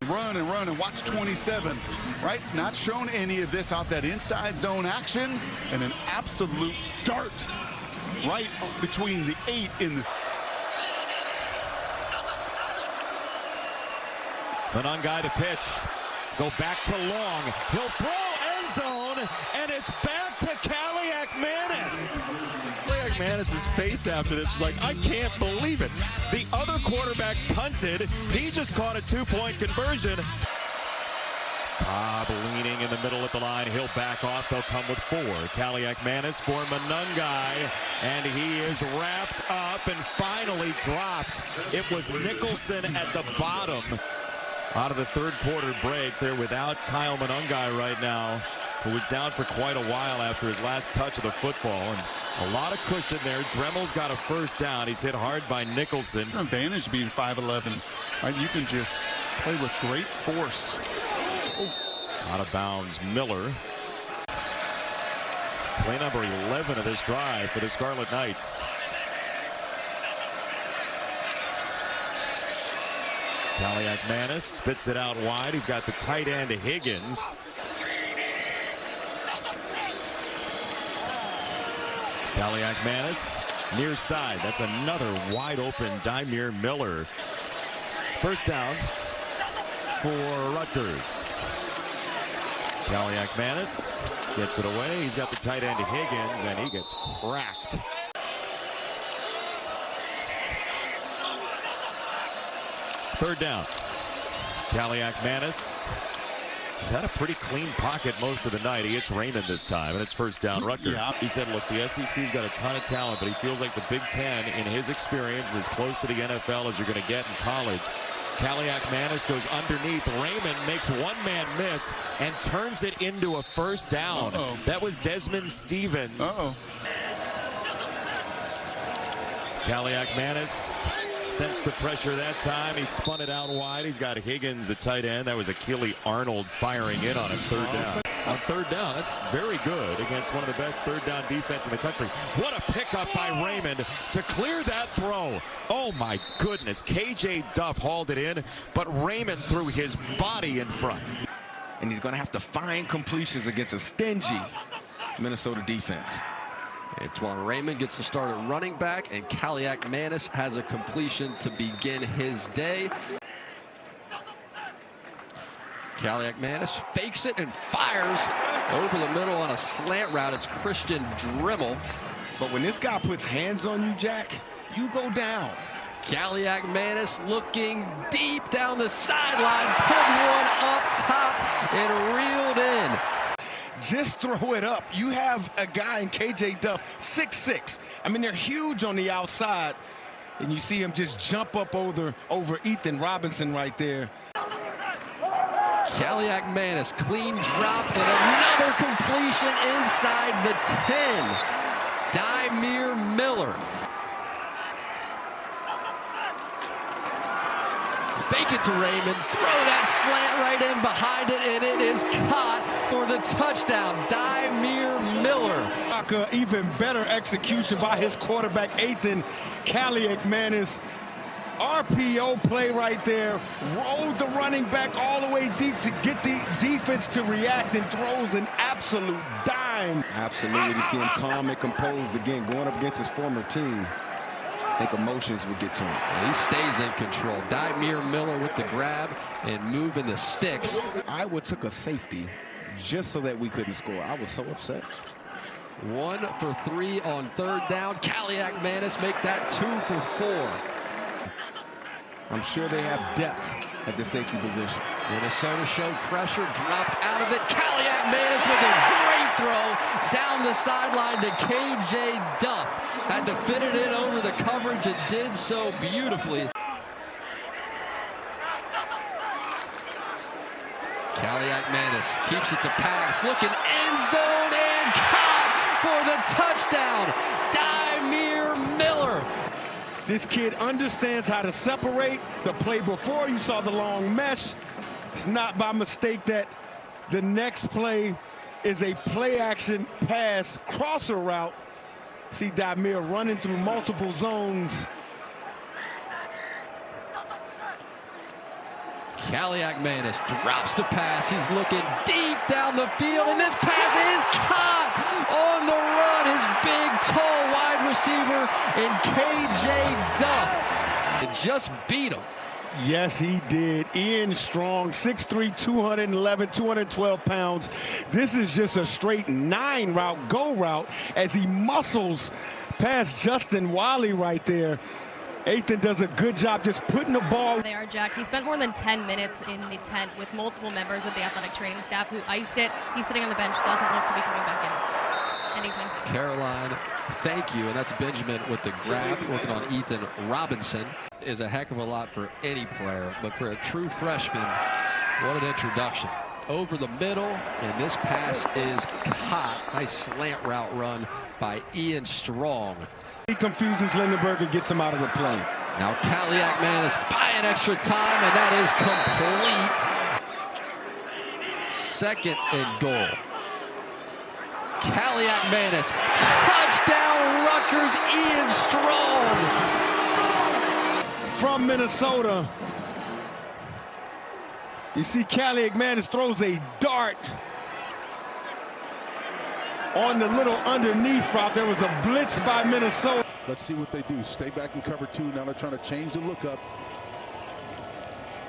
Run and run and watch 27, right? Not shown any of this off that inside zone action, and an absolute dart right between the 8 in the... Monungai to pitch. Go back to Long. He'll throw end zone, and it's back to Kaliakmanis. Kaliakmanis' face after this was like, I can't believe it. The other quarterback punted. He just caught a 2-point conversion. Cobb leaning in the middle of the line. He'll back off. They'll come with 4. Kaliakmanis for Monungai, and he is wrapped up and finally dropped. It was Nicholson at the bottom. Out of the 3rd quarter break, they're without Kyle Monungai right now, who was down for quite a while after his last touch of the football. And a lot of cushion there. Dremel's got a first down. He's hit hard by Nicholson. It's an advantage being 5'11". Right? You can just play with great force. Oh. Out of bounds, Miller. Play number 11 of this drive for the Scarlet Knights. Kaliakmanis spits it out wide. He's got the tight end Higgins. Kaliakmanis near side. That's another wide open Dymere Miller. First down for Rutgers. Kaliakmanis gets it away. He's got the tight end Higgins, and he gets cracked. Third down. Kaliakmanis has had a pretty clean pocket most of the night. He hits Raymond this time, and it's first down Rutgers. Yeah. He said, look, the SEC's got a ton of talent, but he feels like the Big Ten, in his experience, is as close to the NFL as you're going to get in college. Kaliakmanis goes underneath. Raymond makes one-man miss and turns it into a first down. That was Desmond Stevens. Kaliakmanis sensed the pressure that time. He spun it out wide. He's got Higgins, the tight end. That was Achille Arnold firing in on a third down. On third down, that's very good against one of the best third down defense in the country. What a pickup by Raymond to clear that throw. Oh my goodness, KJ Duff hauled it in, but Raymond threw his body in front. And he's going to have to find completions against a stingy Minnesota defense. Antoine Raymond gets the start at running back, and Kaliakmanis has a completion to begin his day. Kaliakmanis fakes it and fires over the middle on a slant route. It's Christian Drimmel. But when this guy puts hands on you, Jack, you go down. Kaliakmanis looking deep down the sideline, put one up top and reeled in. Just throw it up. You have a guy in KJ Duff, 6'6". I mean, they're huge on the outside. And you see him just jump up over Ethan Robinson right there. Kaliakmanis, clean drop and another completion inside the 10. Dymere Miller. Fake it to Raymond, throw that slant right in behind it, and it is caught for the touchdown. Dymere Miller. Even better execution by his quarterback, Athan Kaliakmanis. RPO play right there, rolled the running back all the way deep to get the defense to react, and throws an absolute dime. Absolutely, you see him calm and composed again, going up against his former team. I think emotions would get to him. And he stays in control. Dymere Miller with the grab and moving the sticks. Iowa took a safety just so that we couldn't score. I was so upset. 1 for 3 on third down. Kaliakmanis make that 2 for 4. I'm sure they have depth at the safety position. Minnesota showed pressure, dropped out of it. Kaliakmanis with a great throw down the sideline to KJ Duff. Had to fit it in over the coverage and did so beautifully. Kaliakmanis keeps it to pass, looking end zone and caught for the touchdown. Dymere Miller. This kid understands how to separate. The play before, you saw the long mesh. It's not by mistake that the next play is a play action pass crosser route. See Dymere running through multiple zones. Kaliakmanis drops the pass. He's looking deep down the field, and this pass is caught on the run. His big, tall wide receiver in KJ Duff. It just beat him. Yes, he did. Ian Strong, 6'3", 211, 212 pounds. This is just a straight 9 route, go route, as he muscles past Justin Wiley right there. Athan does a good job just putting the ball. They are, Jack. He spent more than 10 minutes in the tent with multiple members of the athletic training staff who iced it. He's sitting on the bench, doesn't look to be coming back in anytime soon. Caroline, thank you. And that's Benjamin with the grab, working on Ethan Robinson. Is a heck of a lot for any player, but for a true freshman, what an introduction. Over the middle, and this pass is caught. Nice slant route run by Ian Strong. He confuses Lindenberg and gets him out of the play. Now Kaliakmanis buying extra time, and that is complete. Second and goal. Kaliakmanis, touchdown Rutgers, Ian Strong. From Minnesota. You see Kaliakmanis throws a dart on the little underneath route. There was a blitz by Minnesota. Let's see what they do. Stay back in cover 2. Now they're trying to change the look up.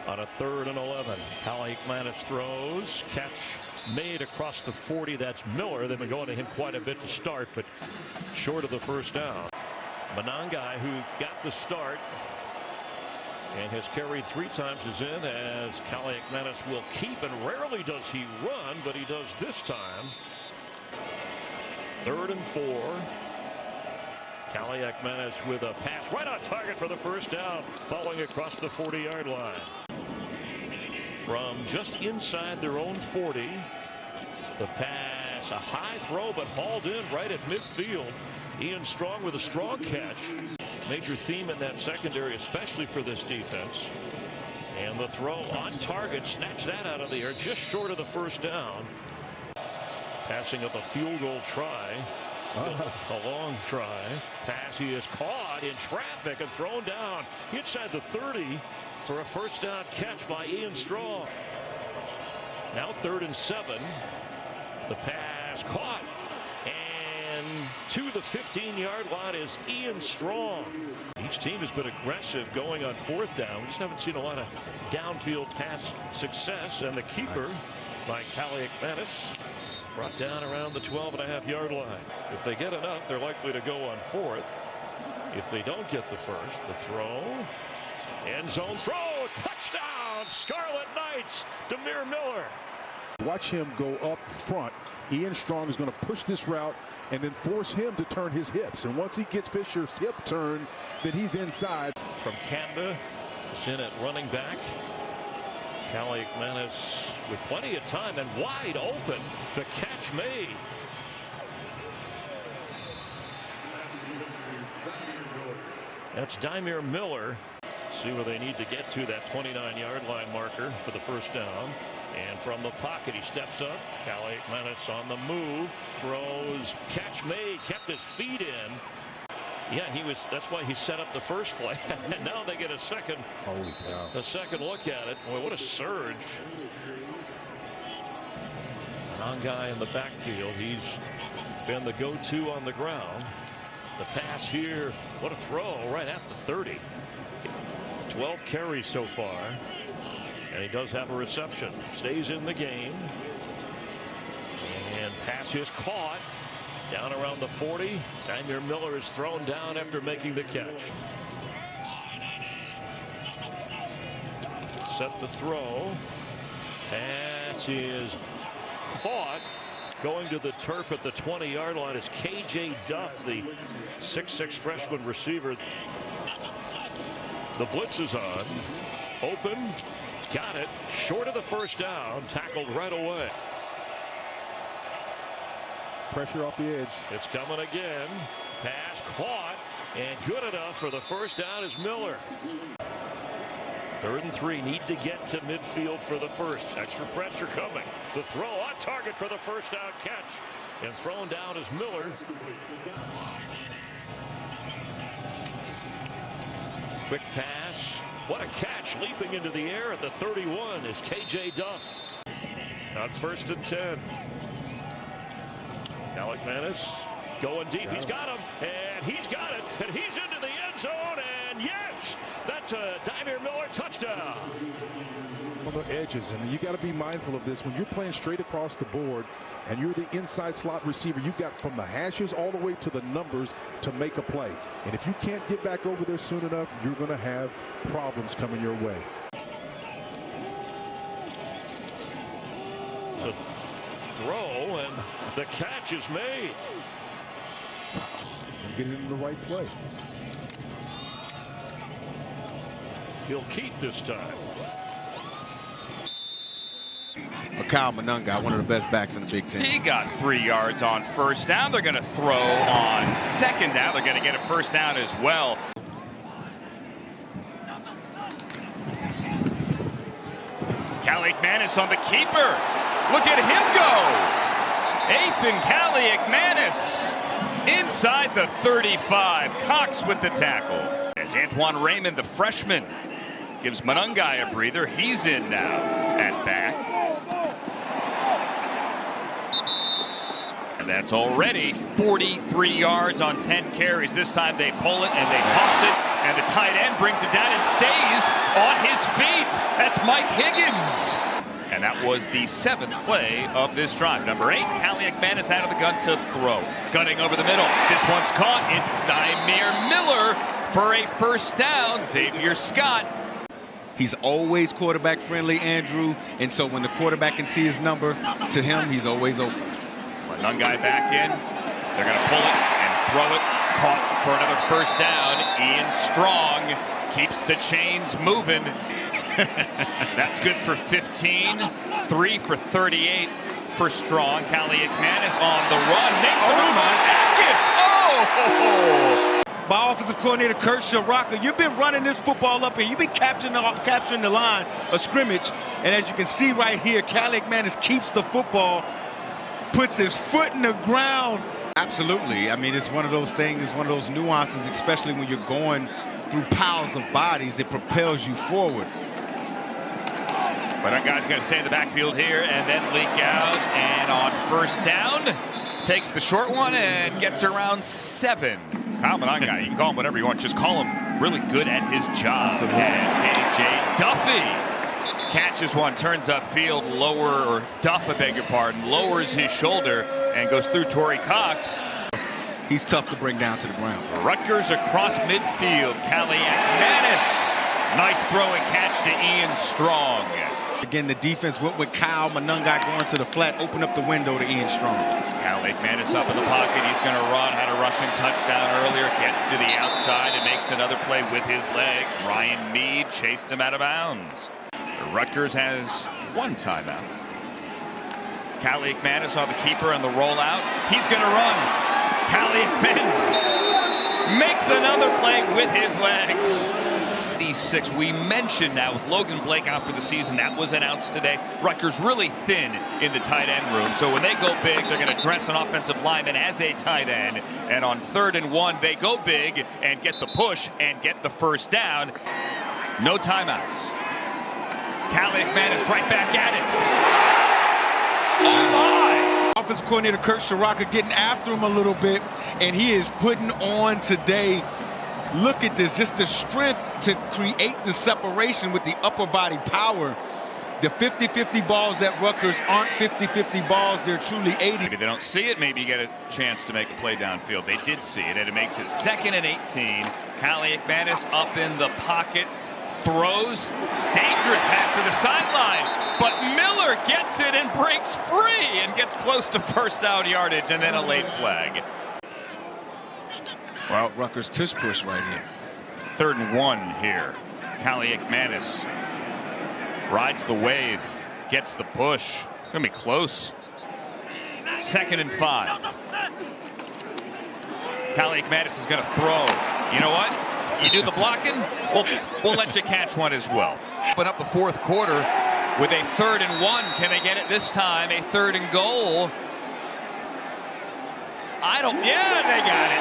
On a 3rd and 11, Kaliakmanis throws. Catch made across the 40. That's Miller. They've been going to him quite a bit to start, but short of the first down. Monangai, who got the start, And has carried 3 times is in, as Kaliakmanis will keep, and rarely does he run, but he does this time. 3rd and 4. Kaliakmanis with a pass right on target for the first down, following across the 40-yard line. From just inside their own 40, the pass, a high throw, but hauled in right at midfield. Ian Strong with a strong catch. Major theme in that secondary, especially for this defense. And the throw on target, snatched that out of the air, just short of the first down. Passing up a field goal try. A long try. Pass, he is caught in traffic and thrown down inside the 30 for a first down catch by Ian Strong. Now 3rd and 7. The pass caught. And to the 15-yard line is Ian Strong. Each team has been aggressive going on 4th down. We just haven't seen a lot of downfield pass success. And the keeper, by Kaliakmanis, brought down around the 12.5-yard line. If they get enough, they're likely to go on 4th. If they don't get the first, the throw, end zone throw, touchdown, Scarlet Knights, Demir Miller. Watch him go up front. Ian Strong is going to push this route and then force him to turn his hips. And once he gets Fisher's hip turn, then he's inside. From Canada, is in at running back. Kaliakmanis with plenty of time and wide open. The catch made. That's Demir Miller. See where they need to get to that 29-yard line marker for the first down. And from the pocket, he steps up. Kaliakmanis on the move, throws, catch made, kept his feet in. Yeah, that's why he set up the first play. And now they get a second look at it. Boy, what a surge. An guy in the backfield. He's been the go-to on the ground. The pass here, what a throw right at the 30. 12 carries so far. And he does have a reception. Stays in the game. And pass is caught. Down around the 40. Demir Miller is thrown down after making the catch. Set the throw. Pass is caught. Going to the turf at the 20-yard line is KJ Duff, the 6'6" freshman receiver. The blitz is on. Open. Got it. Short of the first down. Tackled right away. Pressure off the edge. It's coming again. Pass caught. And good enough for the first down is Miller. 3rd and 3. Need to get to midfield for the first. Extra pressure coming. The throw on target for the first down catch. And thrown down is Miller. Quick pass. What a catch. Leaping into the air at the 31 is KJ Duff. On 1st and 10. Kaliakmanis going deep. He's got him. And he's got it. And he's into the end zone. And yes, that's a Demir Miller touchdown. On the edges, and you got to be mindful of this when you're playing straight across the board and you're the inside slot receiver. You got from the hashes all the way to the numbers to make a play, and if you can't get back over there soon enough, you're going to have problems coming your way. So throw, and the catch is made. And get it in the right play. He'll keep this time. Kyle Monunga, one of the best backs in the Big Ten. He got 3 yards on first down. They're going to throw on second down. They're going to get a first down as well. Kaliakmanis on the keeper. Look at him go. Athan Kaliakmanis inside the 35. Cox with the tackle. As Antoine Raymond, the freshman, gives Monunga a breather. He's in now at back. And that's already 43 yards on 10 carries. This time they pull it and they toss it. And the tight end brings it down and stays on his feet. That's Mike Higgins. And that was the 7th play of this drive. Number 8, Kaliakmanis out of the gun to throw. Gunning over the middle. This one's caught. It's Demir Miller for a first down. Xavier Scott He's always quarterback friendly, Andrew. And so when the quarterback can see his number, to him, he's always open. Nungai back in. They're going to pull it and throw it. Caught for another first down. Ian Strong keeps the chains moving. That's good for 15. 3 for 38 for Strong. Kaliakmanis on the run. Makes a move on Akis. Oh! By offensive coordinator Kurt Shiraka, you've been running this football up here. You've been capturing the line of scrimmage. And as you can see right here, Kaliakmanis keeps the football, puts his foot in the ground. Absolutely. I mean, it's one of those things, one of those nuances, especially when you're going through piles of bodies. It propels you forward. But our guy's going to stay in the backfield here and then leak out. And on first down, takes the short one and gets around 7. Kyle Manangai, you can call him whatever you want. Just call him really good at his job. As KJ Duffy catches one, turns upfield, or Duff, I beg your pardon, lowers his shoulder and goes through Torrey Cox. He's tough to bring down to the ground. Rutgers across midfield. Kaliakmanis. Nice throw and catch to Ian Strong. Again, the defense went with Kyle Manangai going to the flat, open up the window to Ian Strong. Kaliakmanis up in the pocket. He's going to run. Had a rushing touchdown earlier. Gets to the outside and makes another play with his legs. Ryan Mead chased him out of bounds. Rutgers has 1 timeout. Kaliakmanis on the keeper and the rollout. He's going to run. Kaliakmanis makes another play with his legs. 86. We mentioned now with Logan Blake out for the season, that was announced today. Rutgers really thin in the tight end room. So when they go big, they're going to dress an offensive lineman as a tight end. And on 3rd and 1, they go big and get the push and get the first down. No timeouts. Kaliakmanis right back at it. Oh my! Offensive coordinator Kurt Shiraka getting after him a little bit, and he is putting on today. Look at this, just the strength to create the separation with the upper body power. The 50-50 balls at Rutgers aren't 50-50 balls, they're truly 80. Maybe they don't see it, maybe you get a chance to make a play downfield. They did see it, and it makes it 2nd and 18. Kaliakmanis up in the pocket, throws, dangerous pass to the sideline, but Miller gets it and breaks free and gets close to first down yardage, and then a late flag. Well, Rutgers tush push right here. 3rd and 1 here. Kaliakmanis rides the wave, gets the push. It's going to be close. 2nd and 5. Kaliakmanis is going to throw. You know what? You do the blocking, we'll let you catch one as well. Open up the 4th quarter with a 3rd and 1. Can they get it this time? A 3rd and goal. Yeah, they got it.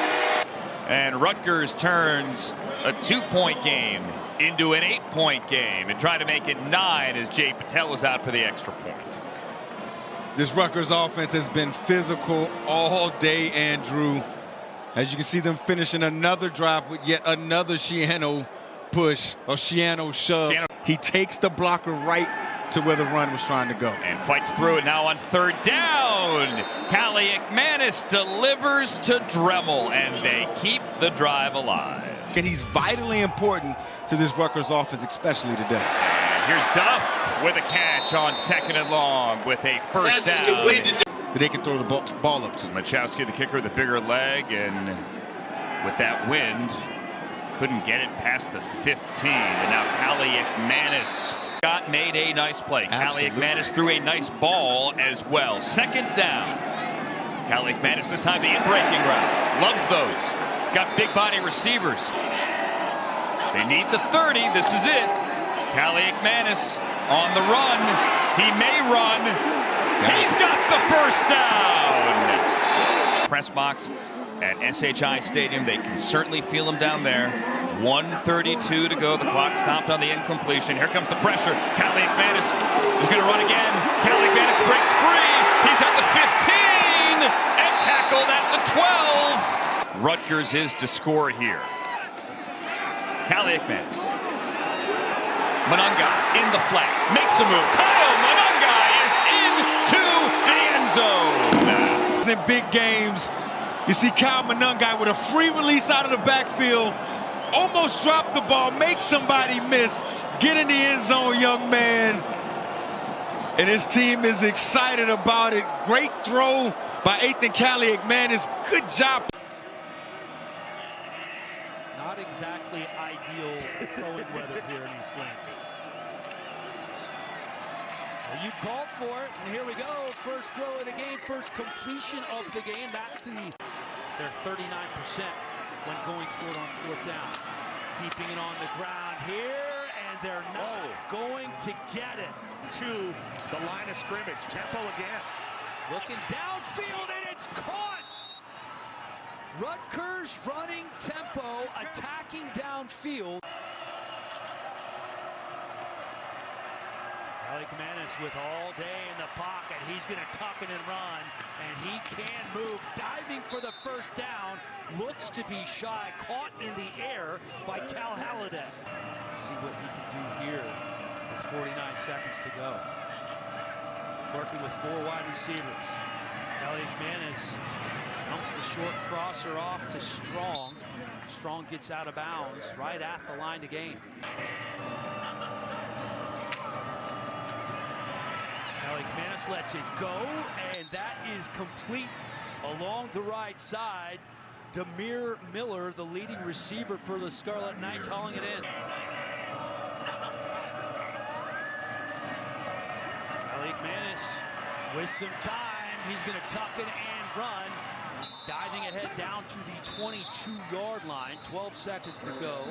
And Rutgers turns a 2-point game into an 8-point game and trying to make it 9 as Jay Patel is out for the extra point. This Rutgers offense has been physical all day, Andrew. As you can see them finishing another drive with yet another Shiano push or Shiano shove. He takes the blocker right to where the run was trying to go. And fights through it now on 3rd down. Kaliakmanis delivers to Dremel, and they keep the drive alive. And he's vitally important to this Rutgers offense, especially today. And here's Duff with a catch on 2nd and long with a first down. They can throw the ball up to. Machowski, the kicker, with the bigger leg, and with that wind, couldn't get it past the 15. And now Kaliakmanis made a nice play. Kaliakmanis threw a nice ball as well. 2nd down. Kaliakmanis this time the in-breaking route. Loves those. He's got big body receivers. They need the 30. This is it. Kaliakmanis on the run. He may run. He's got the first down. Press box at SHI Stadium. They can certainly feel him down there. 1:32 to go. The clock stopped on the incompletion. Here comes the pressure. Kaliakmanis is going to run again. Kaliakmanis breaks free. He's at the 15 and tackled at the 12. Rutgers is to score here. Kaliakmanis. Manangai in the flat. Makes a move. Kyle Manangai is into the end zone. In big games, you see Kyle Manangai with a free release out of the backfield. Almost dropped the ball, makes somebody miss, Get in the end zone, young man. And his team is excited about it. Great throw by Athan Kaliakmanis. Good job. Not exactly ideal throwing weather here in East Lansing. Well, you called for it, and here we go. First throw of the game, first completion of the game. That's to their 39% when going for it on fourth down. Keeping it on the ground here, and they're not going to get it. To the line of scrimmage. Tempo again. Looking downfield, and it's caught. Rutgers running tempo, attacking downfield. Kaliakmanis with all day in the pocket. He's going to tuck it and run, and he can move. Diving for the first down. Looks to be shy. Caught in the air by Cal Halliday. Let's see what he can do here with 49 seconds to go. Working with 4 wide receivers. Kaliakmanis dumps the short crosser off to Strong. Strong gets out of bounds right at the line to gain. Kaliakmanis lets it go, and that is complete along the right side. Demir Miller, the leading receiver for the Scarlet Knights, hauling it in. Kaliakmanis with some time. He's going to tuck it and run. Diving ahead down to the 22-yard line. 12 seconds to go.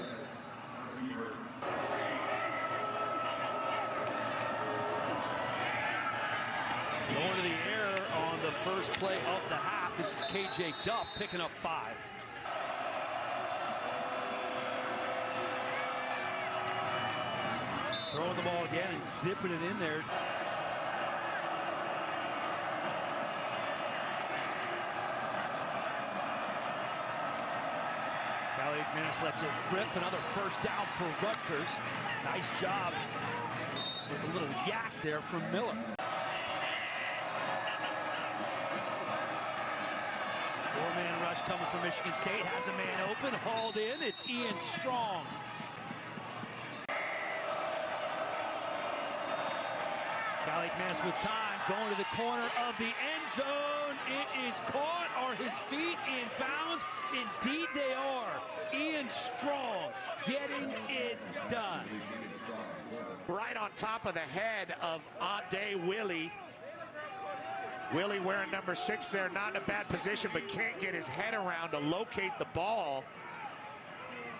Going to the air on the first play of the half. This is KJ Duff picking up 5. Throwing the ball again and zipping it in there. Kaliakmanis lets it rip. Another first down for Rutgers. Nice job with a little yak there from Miller. Four-man rush coming from Michigan State. Has a man open, hauled in. It's Ian Strong. Kaliakmanis with time, going to the corner of the end zone. It is caught. Are his feet in bounds? Indeed they are. Ian Strong getting it done. Right on top of the head of Ade Willie. Willie wearing number 6 there, not in a bad position, but can't get his head around to locate the ball.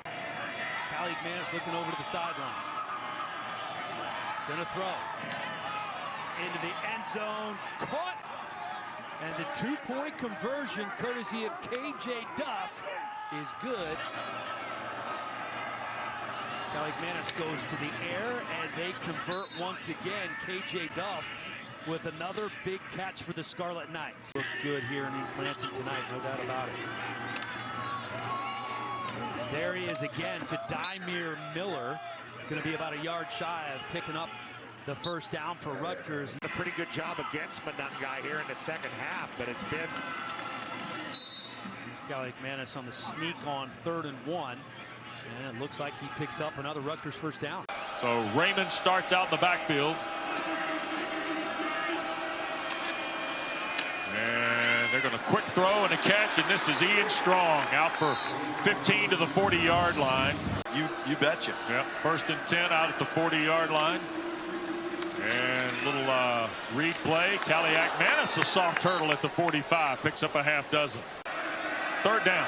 Kaliakmanis looking over to the sideline. Gonna throw. Into the end zone. Caught. And the 2-point conversion, courtesy of KJ Duff, is good. Kaliakmanis goes to the air, and they convert once again. KJ Duff with another big catch for the Scarlet Knights. Look good here in East Lansing tonight, no doubt about it. There he is again to Demir Miller. Going to be about a yard shy of picking up the first down for Rutgers. A pretty good job against Monungai here in the second half, but it's been... Kaliakmanis on the sneak on 3rd and 1. And it looks like he picks up another Rutgers first down. So Raymond starts out in the backfield. And they're going to quick throw and a catch, and this is Ian Strong out for 15 to the 40-yard line. You betcha. Yep, 1st and 10 out at the 40-yard line. And little read play. Kaliakmanis, a soft turtle at the 45, picks up a half dozen. 3rd down.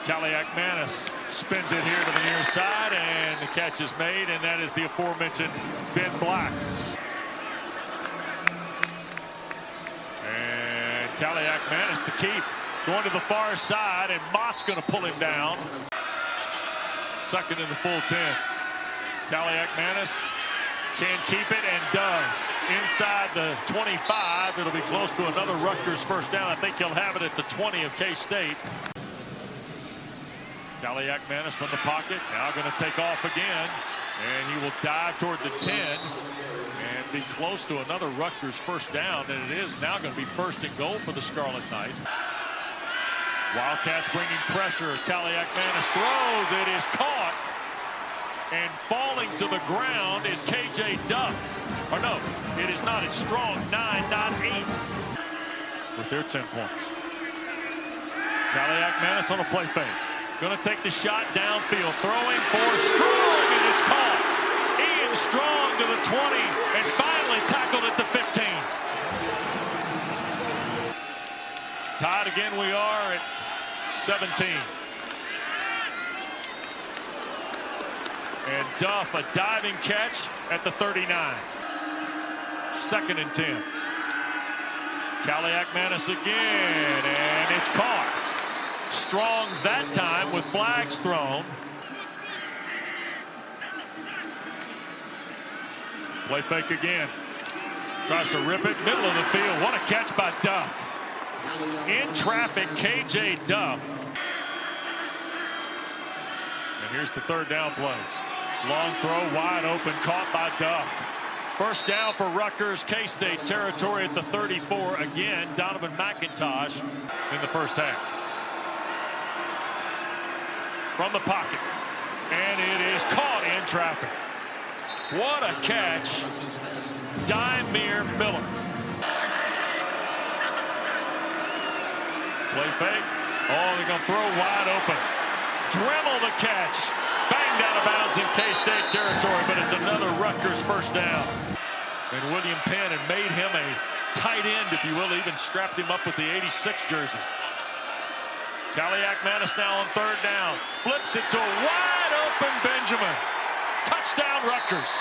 Kaliakmanis spins it here to the near side, and the catch is made, and that is the aforementioned Ben Black. And Kaliakmanis the keep, going to the far side, and Mott's going to pull him down. 2nd in the full 10. Kaliakmanis can keep it and does. Inside the 25, it'll be close to another Rutgers first down. I think he'll have it at the 20 of K-State. Kaliakmanis from the pocket, now going to take off again, and he will dive toward the 10 and be close to another Rutgers first down, and it is now going to be 1st and goal for the Scarlet Knights. Wildcats bringing pressure. Kaliakmanis throws. It is caught And falling to the ground is KJ Duff. Or no, it is not. It's Strong, 9, not 8. With their 10 points. Kaliakmanis on a play fake. Going to take the shot downfield. Throwing for Strong, and it's caught. Ian Strong to the 20, and finally tackled at the 15. Tied again we are at 17. And Duff, a diving catch at the 39. 2nd and 10. Kaliakmanis again, and it's caught. Strong that time with flags thrown. Play fake again. Tries to rip it, middle of the field. What a catch by Duff. In traffic, KJ Duff. And here's the 3rd down play. Long throw, wide open, caught by Duff. First down for Rutgers, K-State territory at the 34. Again, Donovan McIntosh in the first half. From the pocket. And it is caught in traffic. What a catch. Dymere Miller. Play fake. Oh, they're going to throw wide open. Dremel the catch. Banged out of bounds in K-State territory, but it's another Rutgers first down. And William Penn had made him a tight end, if you will, even strapped him up with the 86 jersey. Kaliakmanis now on 3rd down. Flips it to a wide open Benjamin. Touchdown Rutgers.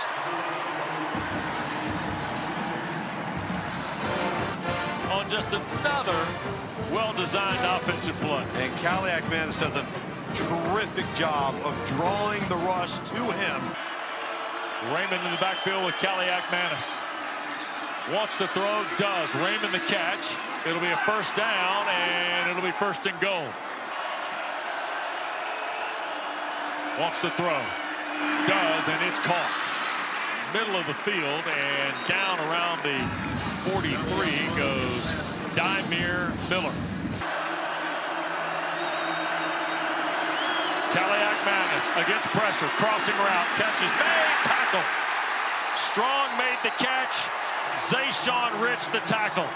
On just another well-designed offensive play. And Kaliakmanis does a terrific job of drawing the rush to him. Raymond in the backfield with Kaliakmanis. Wants to throw, does. Raymond the catch. It'll be a first down, and it'll be 1st and goal. Wants to throw. Does, and it's caught. Middle of the field, and down around the 43 goes Dymere Miller. Kaliakmanis against pressure, crossing route, catches, made, tackle. Strong made the catch. Zayshawn Rich the tackle.